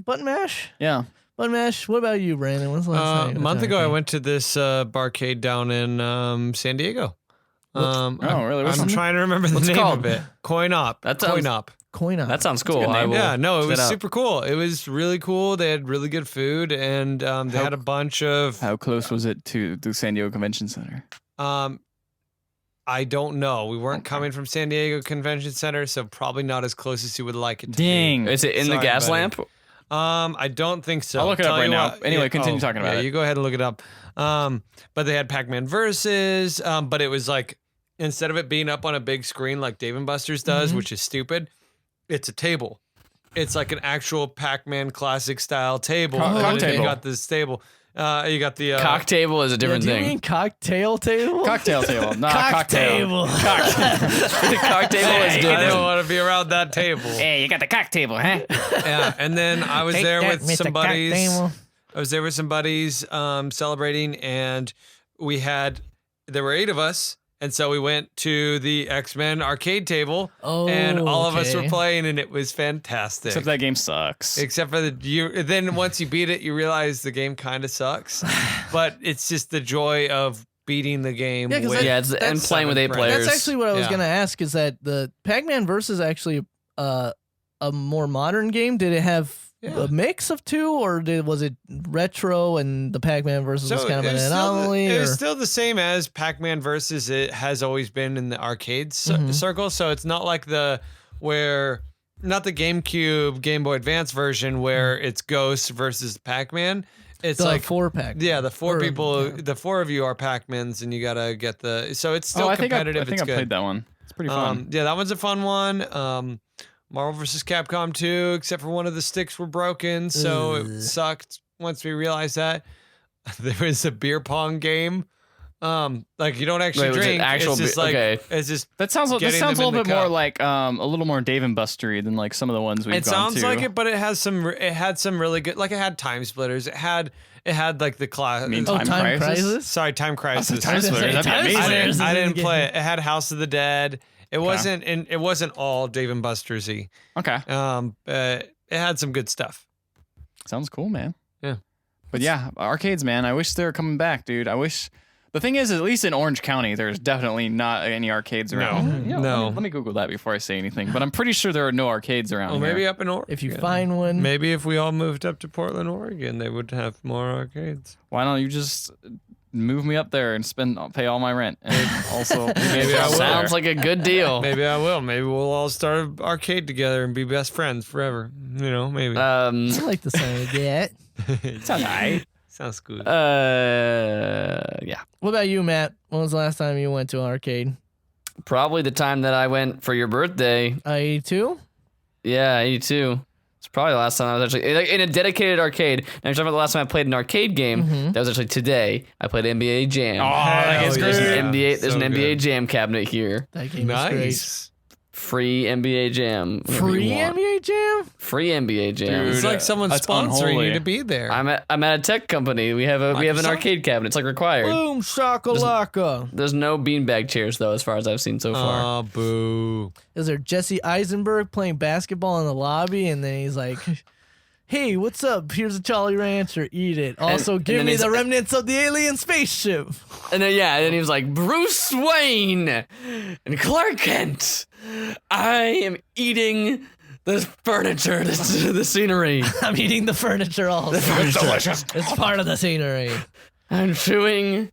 Button Mash? Yeah. Button Mash. What about you, Brandon? When's the last time? A you month to ago, I arcade? went to this barcade down in San Diego. really? What's I'm the- trying to remember the what's it name called? of it. Coin Op. That Coin sounds- Op. Coin Op. That sounds cool. good I name. will. Yeah, no, it look was up. super cool. It was really cool. They had really good food, and they had a bunch of. How close was it to the San Diego Convention Center? I don't know. We weren't coming from San Diego Convention Center, so probably not as close as you would like it to Dang. Is it in the Sorry, gas buddy. lamp? be. I don't think so. I'll look it up Tell right you now. what- Anyway, continue talking about it. You go ahead and look it up. But they had Pac-Man Versus, but it was like, instead of it being up on a big screen like Dave and Buster's does, which is stupid, it's a table. It's like an actual Pac-Man classic style table. Cock And then table. You got this table. You got the Cock table is a different Do you thing. mean cocktail table? Cocktail table. Not Cocktail. cocktail. The cock table is I different. don't want to be around that table. Hey, you got the cock table, huh? Yeah, and then I was Take there that, with Mr. some buddies. Cocktail. I was there with some buddies celebrating, and there were 8 of us, and so we went to the X-Men arcade table, Oh, and all of us were okay. playing, and it was fantastic. Except that game sucks. Except for then once you beat it, you realize the game kind of sucks, but it's just the joy of beating the game. Yeah, 'cause with that- Yeah, and playing with 8 7 players. That's actually what I was Yeah. going to ask, is that the Pac-Man Versus actually a more modern game? Did it have a mix of two, or was it retro and the Pac-Man Versus was kind of an anomaly? It was or- still the same as Pac-Man Versus it has always been in the arcade circle. So it's not like not the GameCube, Game Boy Advance version where it's Ghost versus Pac-Man. It's the like 4-pack. yeah, the 4 Or- people, yeah. the 4 of you are Pac-Mans, and you gotta get so it's still I think competitive. I think it's I good. played that one. It's pretty fun. Yeah, that one's a fun one. Marvel vs. Capcom 2, except for one of the sticks were broken, so it sucked once we realized that. There was a beer pong game. Like you don't actually Wait, was it drink. actual it's just beer- like okay. it's just That sounds a getting little them in bit the more cup. like a little more Dave and Bustery than like some of the ones we've it gone sounds to. like it, but it had some really good, like it had time splitters. It had like the class. You mean Oh, Time Time Crisis? Crisis? Sorry, Time Crisis. Time Splitters. That'd be Time amazing. Splitters. I didn't Game. play it. It had House of the Dead. It wasn't all Dave and Bustersy. Okay. It had some good stuff. Sounds cool, man. Yeah. But yeah, arcades, man. I wish they were coming back, dude. I wish The thing is, at least in Orange County, there's definitely not any arcades around. No. Let me Google that before I say anything. But I'm pretty sure there are no arcades around. Well, maybe up in Oregon. If you find one, Maybe if we all moved up to Portland, Oregon, they would have more arcades. Why don't you just move me up there and pay all my rent? And also, Maybe I will. Sounds like a good deal. Maybe I will. Maybe we'll all start an arcade together and be best friends forever. You know, maybe. I like the sound of that. Sounds alright. Sounds good. Yeah. What about you, Matt? When was the last time you went to an arcade? Probably the time that I went for your birthday. 82? Yeah, 82. It's probably the last time I was actually in a dedicated arcade. And I'm talking about the last time I played an arcade game. That was actually today. I played NBA Jam. Oh, that game's There's great. an NBA. There's So an NBA good. Jam cabinet here. That game is Nice. Free NBA Jam. great. whenever Free you want. NBA Jam? Free NBA Jam. It's like someone That's sponsoring unholy. you to be there. I'm at a tech company. We have an Microsoft? arcade cabinet. It's like required. Boom, shakalaka. There's no beanbag chairs though, as far as I've seen so far. Oh, boo. Is there Jesse Eisenberg playing basketball in the lobby? And then he's like, hey, what's up? Here's a Jolly Rancher. Eat it. Also, and give then me he's- the remnants of the alien spaceship. And then he was like, Bruce Wayne and Clark Kent. I am eating the furniture, the scenery. I'm eating the furniture also. It's delicious. It's part of the scenery. I'm chewing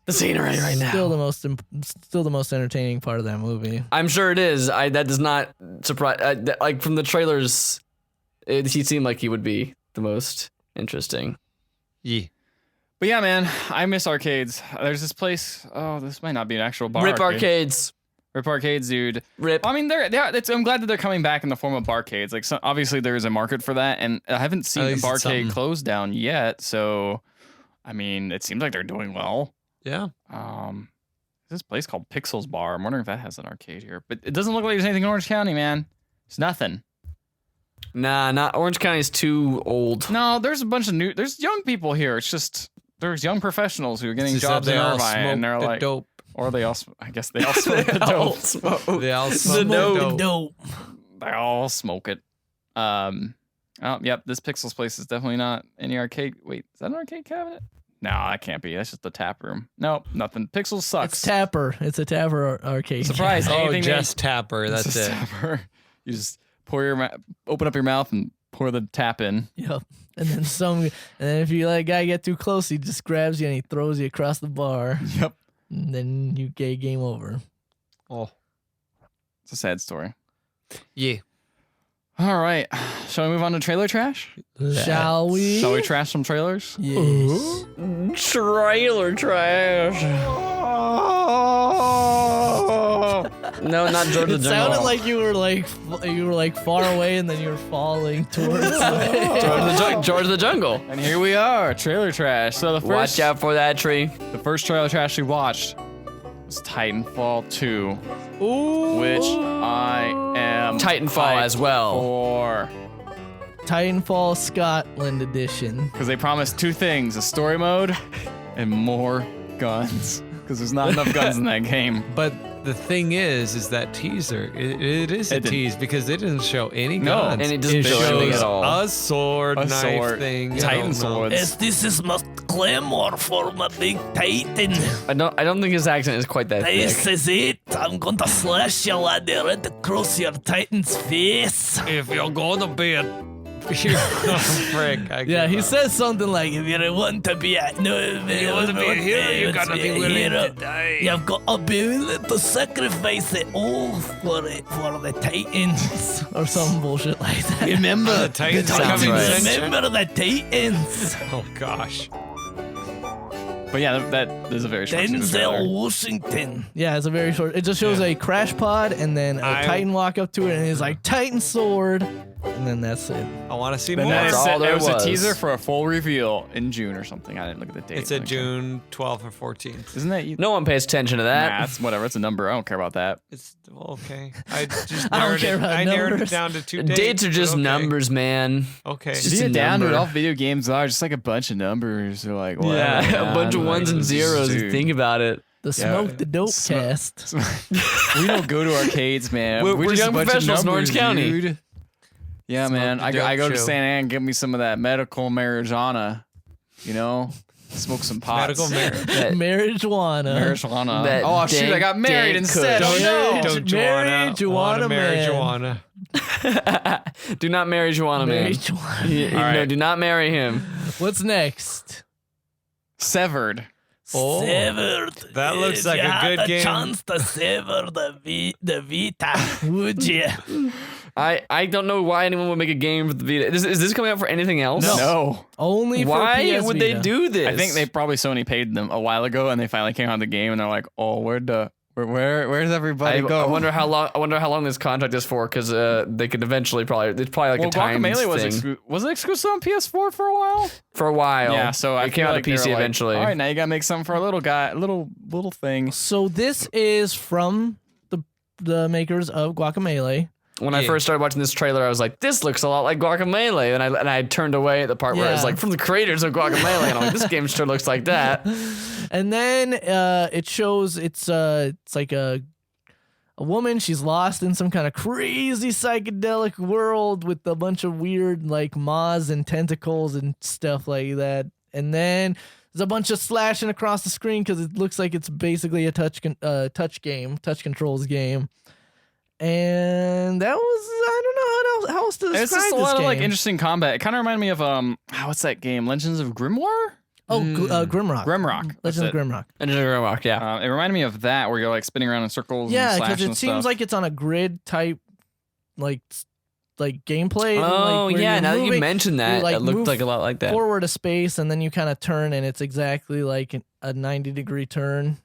the scenery right now. Still the most entertaining part of that movie. I'm sure it is. That does not surprise. Like from the trailers, he seemed like he would be the most interesting. Yeah. But yeah, man, I miss arcades. There's this place. Oh, this might not be an actual bar. Rip arcade. arcades. Rip arcades, dude. Rip. I mean, I'm glad that they're coming back in the form of barcades. Like, obviously, there is a market for that, and I haven't seen At a least it's barcade something. close down yet. So, I mean, it seems like they're doing well. Yeah. There's this place called Pixels Bar. I'm wondering if that has an arcade here, but it doesn't look like there's anything in Orange County, man. There's nothing. Nah, not Orange County's too old. No, there's a bunch of there's young people here. It's just there's young professionals who are getting It's just jobs that in they all Irvine, and smoke they're the like, dope. or they all, I guess they all smoke the dope. They all The smoke dope. Dope. They all smoke it. Oh, yep. This Pixels place is definitely not any arcade. Wait, is that an arcade cabinet? No, that can't be. That's just the tap room. Nope, nothing. Pixels sucks. It's Tapper. It's a Tapper arcade. Surprise! Oh, Anything just Tapper. it's That's just it. Tapper. You just open up your mouth and pour the tap in. Yep. And then if you let a guy get too close, he just grabs you and he throws you across the bar. Yep. And then you get game over. Oh. It's a sad story. Yeah. All right. Shall we move on to trailer trash? Shall we? Shall we trash some trailers? Yes. Trailer trash. No, not George the It Jungle. sounded like you were like far away and then you were falling towards George the Jungle. And here we are, trailer trash. So the first, Watch out for that tree. the first trailer trash we watched was Titanfall 2, Ooh. which I am Titanfall hyped as well. for. Titanfall Scotland edition. Because they promised two things: a story mode and more guns. Because there's not enough guns in that game. But the thing is that teaser, it is a It didn't- tease because it didn't show any No, guns. and it doesn't show anything shows at all. a sword, A knife sword, thing. Titan swords. This is my claymore for my big titan. I don't think his accent is quite that thick. is it. I'm going to slash your ladder right across your titan's face. If you're gonna be a frick, Yeah, he says something like, if you want to be a hero, you gotta be willing to die. You've got to be willing to sacrifice it all for the titans. or some bullshit like that. Remember The Titans Sounds coming right. soon. Remember the titans. Oh gosh. But yeah, that is a very short scene of the trailer. Denzel Washington. Yeah, it's a very short. It just shows a crash pod and then a Titan walk up to it and he's like, Titan sword. And then that's it. I want to see Then more. That's all there it was a was. teaser for a full reveal in June or something. I didn't look at the date. It's a Okay. June 12th or 14th. Isn't that? No one pays attention to that. Nah, it's whatever. It's a number. I don't care about that. It's okay. I just I don't narrowed care it. about I narrowed it numbers. down to two Dates are but just okay. numbers, man. Okay. It's just See a it down to number. it. All video games are just like a bunch of numbers. They're like, whatever, Yeah, a bunch of man. ones and Like, zeros. If you dude. think about it. The Smoke the Dope Smoke- cast. We don't go to arcades, man. We're just young a bunch of professionals in Orange numbers, County. dude. Yeah, Smoke man. the I dope go to show. Santa Ana and give me some of that medical marijuana. You know, smoke some pots. Medical That- Marijuana. Marijuana. That Oh shoot! I got dank, married dank instead. kush. Oh no! Don't Marijuana man. marijuana. Do not marry Juana man. Marijuana. No, right. do not marry him. What's next? Severed. Oh, Severed. that looks If like you a had good game. chance to sever the Vita, would you? I don't know why anyone would make a game for the Vita. Is this coming out for anything else? No. Only for Why PS would they Vita. do this? I think they probably Sony paid them a while ago, and they finally came out the game, and they're like, "Oh, where's everybody I go?" wonder how long this contract is for, because they could eventually probably. It's probably like Well, a time Guacamelee thing was it exclusive on PS4 for a while? for a while. Yeah, so I it came feel out like to PC they were like, eventually. All right, now you gotta make something for a little guy, little thing. So this is from the makers of Guacamelee. When I Yeah. first started watching this trailer, I was like, "This looks a lot like Guacamelee," and I turned away at the part where it's Yeah. like from the creators of Guacamelee, and I'm like, "This game sure looks like that." And then it shows it's like a woman. She's lost in some kind of crazy psychedelic world with a bunch of weird like maws and tentacles and stuff like that. And then there's a bunch of slashing across the screen because it looks like it's basically a touch controls game. And that was, I don't know how else to describe It's just a this lot of game. like interesting combat. It kind of reminded me of what's that game? Legends of Grimoire? Grimrock. Grimrock. Legends of That's it. Grimrock. And Rock, yeah. It reminded me of that, where you're like spinning around in circles. Yeah, and because slashing it and seems stuff. like it's on a grid type, like gameplay. Oh like, where yeah, you're now that you moving- mentioned you, that, like, it looked move like a lot like that. forward a space, and then you kind of turn, and it's exactly like a 90-degree turn.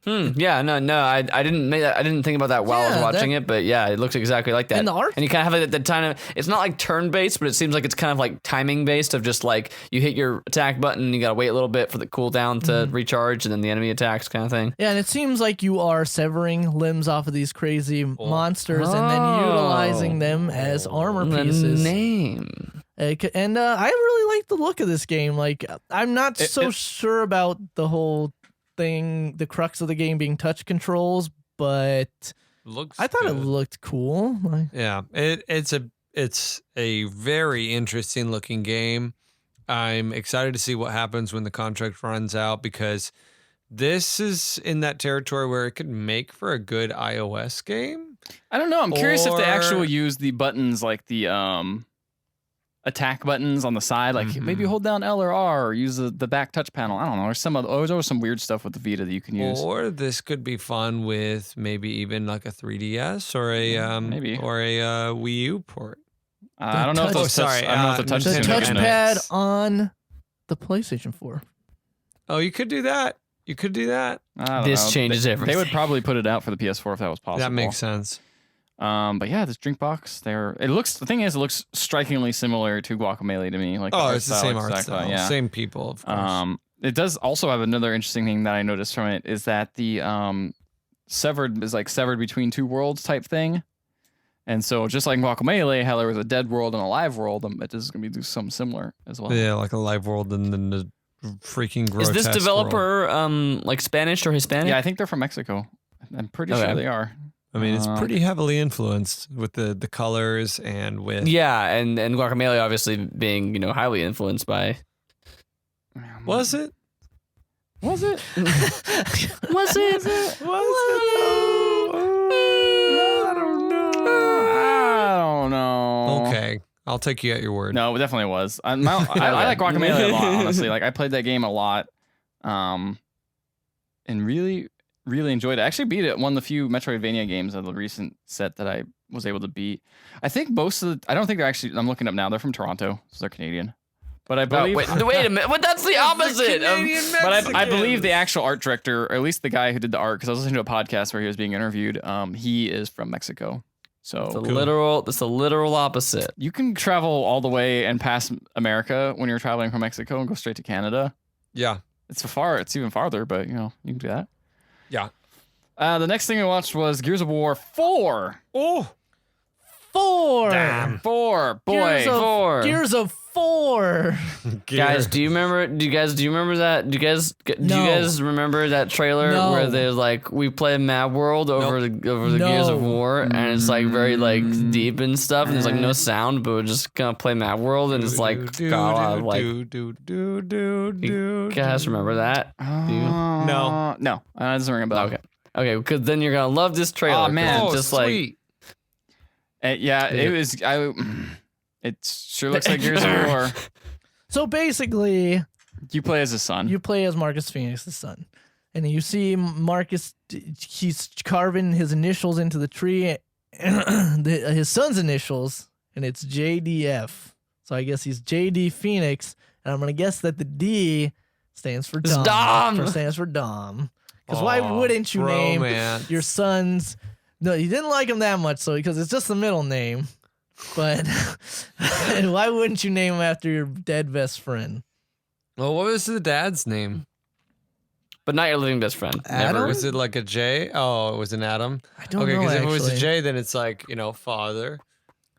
Yeah, no, I didn't make that. I didn't think about that while I was Yeah, watching it, but yeah, it looks exactly like that. And the art- and you kind of have like the time of. It's not like turn based, but it seems like it's kind of like timing based of just like you hit your attack button, you gotta wait a little bit for the cooldown to Mm-hmm. recharge, and then the enemy attacks, kind of thing. Yeah, and it seems like you are severing limbs off of these crazy monsters and then utilizing them as armor The pieces. name. And I really like the look of this game. Like, I'm not so sure about the whole thing, the crux of the game being touch controls, but Looks I thought it good. looked cool. Like, Yeah, it's a very interesting looking game. I'm excited to see what happens when the contract runs out, because this is in that territory where it could make for a good iOS game. I don't know. I'm curious if they Or- actually use the buttons like the attack buttons on the side, like maybe hold down L or R, or use the back touch panel. I don't know. There's always some weird stuff with the Vita that you can use. Or this could be fun with maybe even like a 3DS or a Maybe. or a Wii U port. I don't know if touch- those touch, I don't know if the touch the Nintendo is gonna get touchpad. nice. touchpad on the PlayStation 4. Oh, you could do that. You could do that. I don't This know. changes They everything. would probably put it out for the PS4 if that was possible. That makes sense. But yeah, this drink box there. The thing is, it looks strikingly similar to Guacamelee to me. Like Oh, art it's the style, same like, art exactly, style, Yeah. same people, of course. It does also have another interesting thing that I noticed from it is that the severed is like severed between two worlds type thing. And so just like in Guacamelee, how there was a dead world and a live world, it is going to be something similar as well. Yeah, like a live world and then the freaking Is grotesque this world. developer like Spanish or Hispanic? Yeah, I think they're from Mexico. I'm pretty Okay. sure they are. I mean, it's Uh, pretty heavily influenced with the colors and with Yeah, and Guacamelee obviously being highly influenced by. Was it? Was it? Was it? I don't know. Okay, I'll take you at your word. No, it definitely was. I like Guacamelee a lot, honestly. Like I played that game a lot, and really enjoyed it. I actually beat it. One of the few Metroidvania games of the recent set that I was able to beat. I think most of I don't think they're actually. I'm looking up now. They're from Toronto, so they're Canadian. But I believe. Wait a minute. But that's the opposite. But I believe the actual art director, or at least the guy who did the art, because I was listening to a podcast where he was being interviewed. He is from Mexico. So It's the literal opposite. you can travel all the way and pass America when you're traveling from Mexico and go straight to Canada. Yeah. It's even farther, but you can do that. Yeah. The next thing we watched was Gears of War 4. Oh. 4. Damn. 4, boy. Gears of 4. 4. Guys, do you remember that? Do you guys remember that trailer No. where there's like we play Mad World over the Gears of War, and it's like very like deep and stuff, and there's like no sound, but we're just gonna play Mad World, and it's like God, like you guys remember that? No. No, that doesn't ring a bell. Okay, because then you're gonna love this trailer. Oh, man. it's just like sweet. It was. It sure looks like Gears of War. So basically, You play as a son. you play as Marcus Phoenix's son, and you see Marcus. He's carving his initials into the tree, his son's initials, and it's JDF. So I guess he's JD Phoenix, and I'm gonna guess that the D stands for It's Dom. Dom. Stands for Dom. Because why wouldn't you name your son's? No, you didn't like him that much, so because it's just the middle name. But why wouldn't you name him after your dead best friend? Well, what was the dad's name? but not your living best friend. Adam? Never. Was it like a J? Oh, it was an Adam. I don't Okay, know. because if it was a actually. J, then it's like father,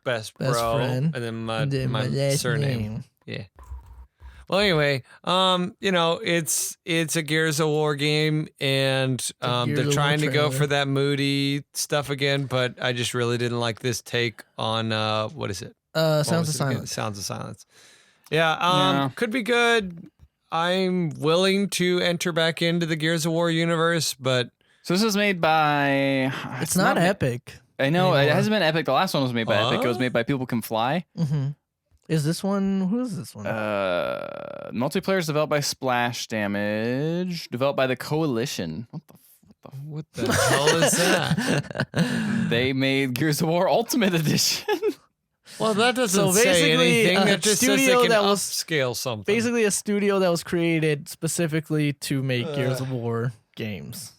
best Best bro, friend, and then my, and then my last surname. name. Yeah. Well, anyway, it's a Gears of War game, and Gears of they're War trying to go trailer. for that moody stuff again. But I just really didn't like this take on what is it? What Sounds was of it again? Silence. Sounds of Silence. Yeah, Yeah. could be good. I'm willing to enter back into the Gears of War universe, but So this was made by. It's not Epic. I know it anymore. hasn't been Epic. The last one was made by Epic. It was made by People Can Fly. Mm-hmm. Is this one? Who is this one? Multiplayer is developed by Splash Damage. Developed by the Coalition. what the hell is that? They made Gears of War Ultimate Edition. Well, that doesn't So say basically, anything. a That just says they studio can that was upscale something. Basically, a studio that was created specifically to make Gears of War games.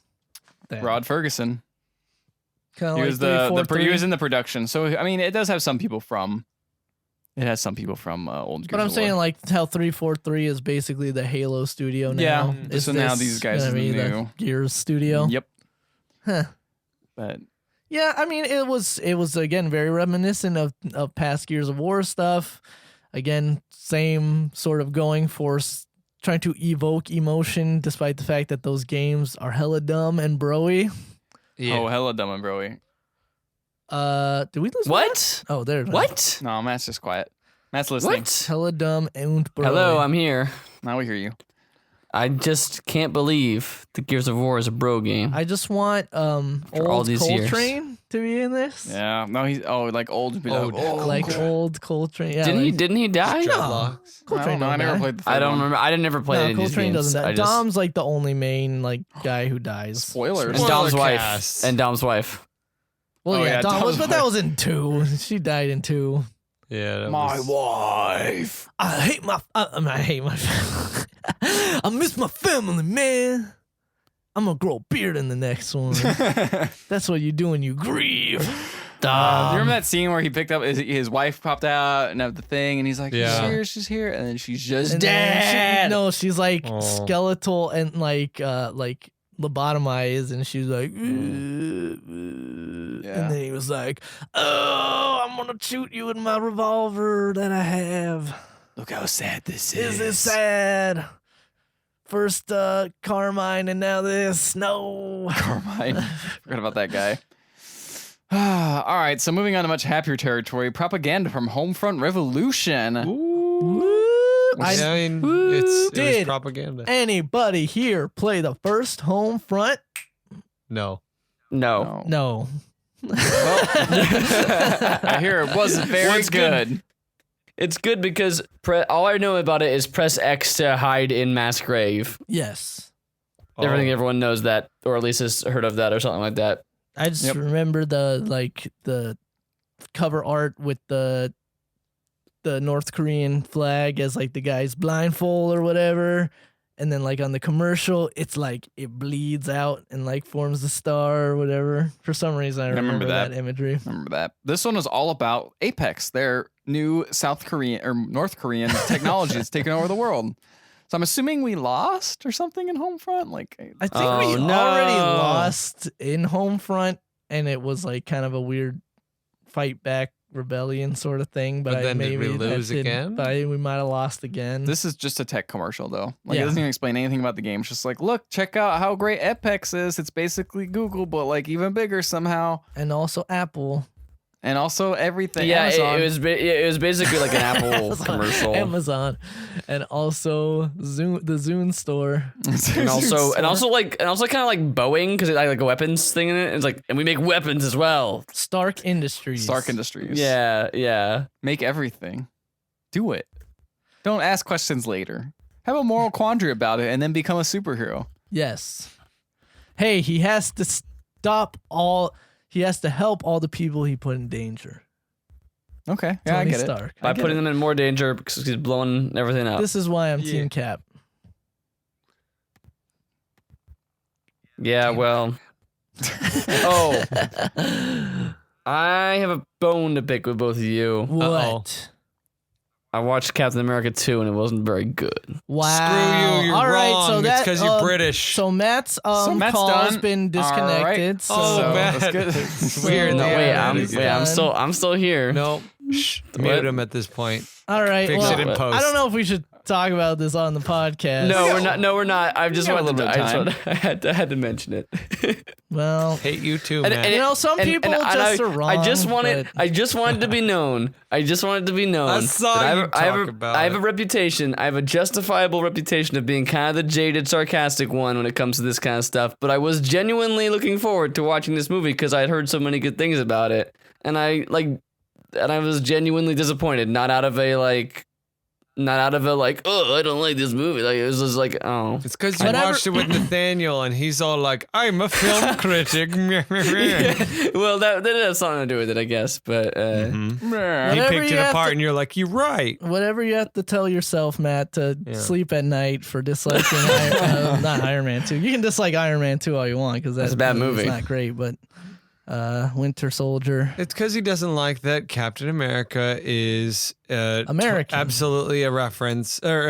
Rod Ferguson. Kind He of was like he 343. was in the production. So I mean, it does have some people from. It has some people from old Gears But I'm of War. saying like how 343 is basically the Halo studio now. Yeah, Is so now this these guys gonna are be the new. Gears studio. Yep. Huh. But Yeah, I mean it was again very reminiscent of past Gears of War stuff. Again, same sort of going for trying to evoke emotion, despite the fact that those games are hella dumb and broy. Yeah. oh, hella dumb and broy. Did we lose? What? Oh, there. it is. What? No, Matt's just quiet. Matt's listening. What? Hella dumb and broy. Hello, I'm here. Now we hear you. I just can't believe the Gears of War is a bro game. I just want all old these years. Coltrane to be in this. Yeah. No, he's like old. Like old Coltrane. Yeah, Didn't he die? Dreadlocks. I Coltrane don't know. I don't never die. played the third I don't one. remember. I didn't never play any No, of these Coltrane games. doesn't die. I just, Dom's like the only main like guy who dies. Spoilers. and Dom's Spoiler wife. cast. And Dom's wife. Well, Oh, yeah, yeah, Dom Dom's was, but that wife. was in 2. She died in 2. Yeah, that My was, wife. I hate my family. I miss my family, man. I'm gonna grow a beard in the next one. That's what you do when you grieve. You remember that scene where he picked up his wife popped out and have the thing, and he's like, Yeah. she's here, and then she's just And then dead. she's like Oh. skeletal and like lobotomized, and she's like, and then he was like, "Oh, I'm gonna shoot you with my revolver that I have." Look how sad this Is this sad? First Carmine and now this. No. Carmine. Forgot about that guy. All right, so moving on to much happier territory, propaganda from Homefront Revolution. I mean, it was Did propaganda. anybody here play the first Homefront? No. No. No. I hear it wasn't very Well, it's good. good. It's good because all I know about it is press X to hide in mass grave. Yes. I think everyone knows that, or at least has heard of that, or something like that. I just Yep. remember the cover art with the North Korean flag as like the guy's blindfold or whatever. And then like on the commercial, it's like it bleeds out and like forms the star or whatever. For some reason, I remember that imagery. Remember that. This one was all about Apex, their new South Korean or North Korean technology that's taking over the world. So I'm assuming we lost or something in Homefront. Like, I think Oh, we no. already lost in Homefront, and it was like kind of a weird fight back rebellion sort of thing, but then did maybe we lose again? But we might have lost again. This is just a tech commercial, though. Like, Yeah. it doesn't even explain anything about the game. It's just like, look, check out how great Apex is. It's basically Google, but like even bigger somehow. And also Apple. And also everything. Yeah, Amazon. it was basically like an Apple commercial. Amazon, and also the Zune store. And also kind of like Boeing because it had like a weapons thing in it. It's like, and we make weapons as well. Stark Industries. Stark Industries. Yeah. Make everything. Do it. Don't ask questions later. Have a moral quandary about it and then become a superhero. Yes. Hey, he has to stop all. He has to help all the people he put in danger. Okay. Yeah, I Tony get it. Stark. By putting them in more danger because he's blowing everything up. This is why I'm Team Cap. Yeah, well. Oh. I have a bone to pick with both of you. What? I watched Captain America 2 and it wasn't very good. Wow. Screw you. You're All right, wrong. so It's that, 'cause you're British. So Matt's Matt's call's done. been disconnected. All So Oh, man. that's good. It's weird. No, Yeah, I'm still here. No. Shh. Mute him at this point. all right. Fix Well, it in post. I don't know if we should talk about this on the podcast. No, we're not. I just got a wanted to. little bit of I had to mention it. Well, Hate you too, And- man. and- you know, some people just are wrong. I just wanted but- to be known. I saw that you talk about I have it. a reputation. I have a justifiable reputation of being kind of the jaded, sarcastic one when it comes to this kind of stuff. But I was genuinely looking forward to watching this movie because I had heard so many good things about it, and I was genuinely disappointed. Not out of a oh, I don't like this movie. Like it was just like, oh. It's because you Whatever- watched it with Nathaniel and he's all like, I'm a film critic. Well, that did have something to do with it, I guess. But He Whatever picked you it have apart to- and you're like, you're right. Whatever you have to tell yourself, Matt, to Yeah. sleep at night for disliking not Iron Man 2. You can dislike Iron Man 2 all you want because That's a bad movie. It's not great, but Winter Soldier. It's because he doesn't like that Captain America is American. absolutely a reference. Or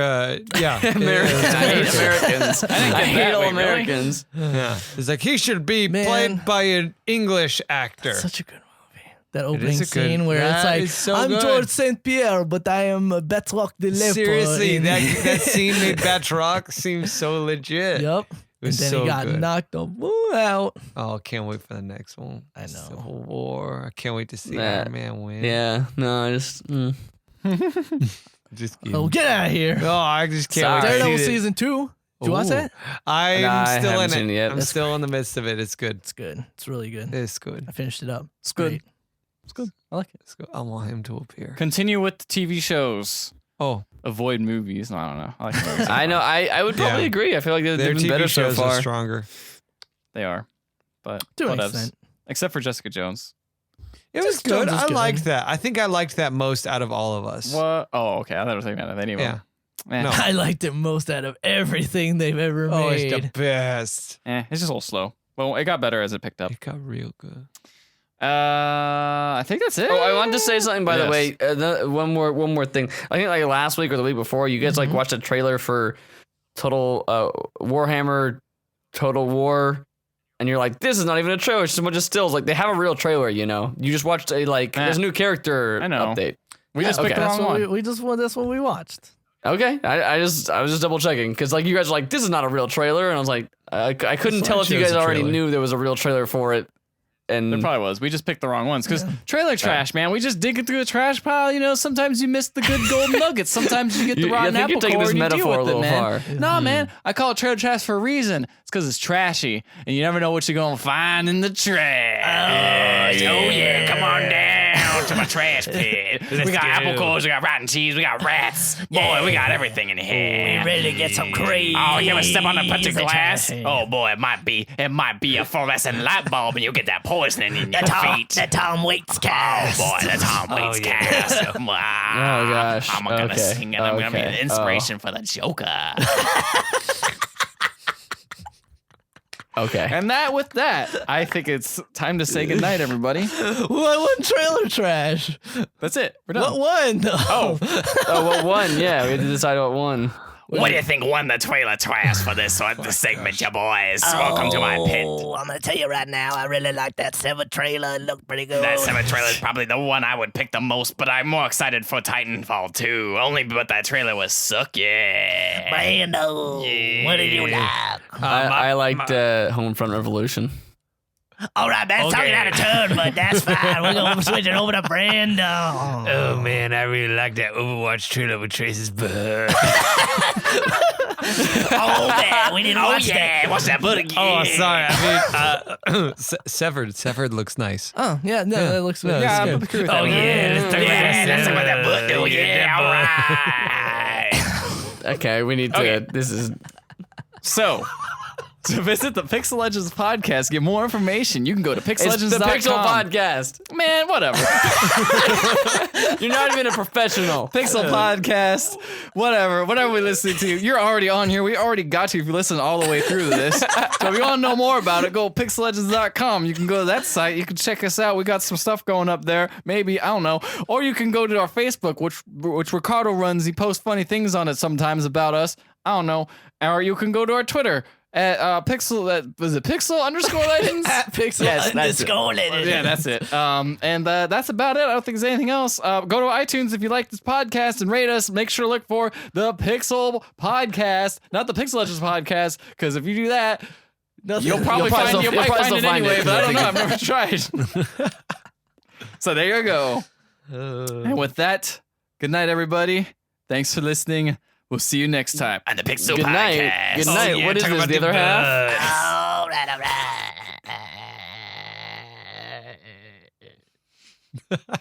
yeah, Americans. I hate American. Americans. I hate all Wait, really? Americans. Yeah, it's like he should be Man. played by an English actor. Such a good movie. That opening is a good- scene where it's that like, is so I'm good. George St. Pierre, but I am Batroc de Lepo. Seriously, in- that scene made Batroc seem so legit. Yep. It was and then so he got good. knocked out. Oh, can't wait for the next one. I know. Civil War. I can't wait to see Nah. Iron Man win. Yeah, no, I just. Just kidding. Oh, get out of here. No, I just can't Sorry. wait to Daredevil see it. season 2. Did you watch Ooh. that? I'm Nah, I still haven't in seen it. it yet. I'm still in the midst of it. It's good. It's good. It's really good. It's good. I finished it up. It's good. great. It's good. I like it. It's good. I want him to appear. Continue with the TV shows. Oh, Avoid movies. No, I don't know. I like movies. I know. I would probably Yeah. agree. I feel like they've their been TV better so shows are far. stronger. They are. But To an whatevs. extent. Except for Jessica Jones. It was Just good. Jones is I good. liked that. I think I liked that most out of all of us. What? Oh, okay. I thought I was thinking of any of them. Yeah. Eh. No. I liked it most out of everything they've ever Oh, it's the made. best. It's just a little slow. Well, it got better as it picked up. It got real good. I think that's it. Oh, I wanted to say something by the Yes. way. One more thing. I think like last week or the week before, you guys like watched a trailer for Total Warhammer Total War, and you're like, this is not even a trailer. It's just a bunch of stills. Like they have a real trailer, you know. You just watched a there's a new character I know. update. We just okay. picked the That's wrong what one. we just that's what we watched. Okay, I was just double checking because like you guys were like, this is not a real trailer, and I was like, I couldn't So tell I if you chose guys a already trailer. knew there was a real trailer for it. And There probably was. We just picked the wrong ones because trailer trash, man. We just dig it through the trash pile. You know, sometimes you miss the good golden nuggets. Sometimes you get the I rotten think apple you're taking core this and you metaphor deal a with it, little man. far. No, man. I call it trailer trash for a reason. It's because it's trashy, and you never know what you're gonna find in the trash. Oh yeah, come on down to my trash pit. We got apple cores, we got rotten cheese, we got rats. Boy, we got everything in here. We ready to get some crazy. Oh, you ever step on a punch of glass? Oh boy, it might be a fluorescent light bulb, and you'll get that poisoning in your feet. The Tom Waits Oh cast. boy, the Tom Waits cast. Oh gosh. I'm gonna Okay. sing it. I'm gonna be Okay. the inspiration for the Joker. Okay. And with that, I think it's time to say goodnight, everybody. What one trailer trash? That's it. We're done. What one? Oh, Oh, what one? Yeah, we had to decide what one. What do you think won the trailer trash for this segment, you boys? Welcome to my pit. I'm gonna tell you right now, I really like that 7 trailer. It looked pretty good. That 7 trailer is probably the one I would pick the most, but I'm more excited for Titanfall 2. Only but that trailer was sucky. Brando, what did you like? I liked Homefront Revolution. All right, that's talking out of turn, but that's fine. We're gonna switch it over to Brando. Oh man, I really like that Overwatch trailer with Trace's butt. Oh man, we didn't watch that. Watch that butt again. Oh, sorry. I mean, Severed looks nice. Oh, yeah, no, that looks No, good. it's Yeah, good. agree with Oh that. yeah, let's talk about that butt. Oh yeah, all right. Okay, we need to. Okay. This is. So, to visit the Pixel Legends podcast, get more information, you can go to It's the pixellegends.com. Pixel Podcast. Man, whatever. You're not even a professional. Pixel podcast, whatever we're listening to. You're already on here. We already got you if you listen all the way through to this. So if you want to know more about it, go pixellegends.com. You can go to that site. You can check us out. We got some stuff going up there. Maybe, I don't know. Or you can go to our Facebook, which Ricardo runs. He posts funny things on it sometimes about us. I don't know. Or you can go to our Twitter at Pixel. Was it Pixel_Legends? At Pixel. Yes, that's it. Yeah, that's it. And that's about it. I don't think there's anything else. Go to iTunes if you like this podcast and rate us. Make sure to look for the Pixel Podcast, not the Pixel Legends Podcast, because if you do that, you'll probably find still it find anyway. it. But I don't know. I've never tried. So there you go. And with that, good night, everybody. Thanks for listening. We'll see you next time. And the Pixel Good night. Podcast. Good night. Yeah, What is talk this, about the other half? All right, all right.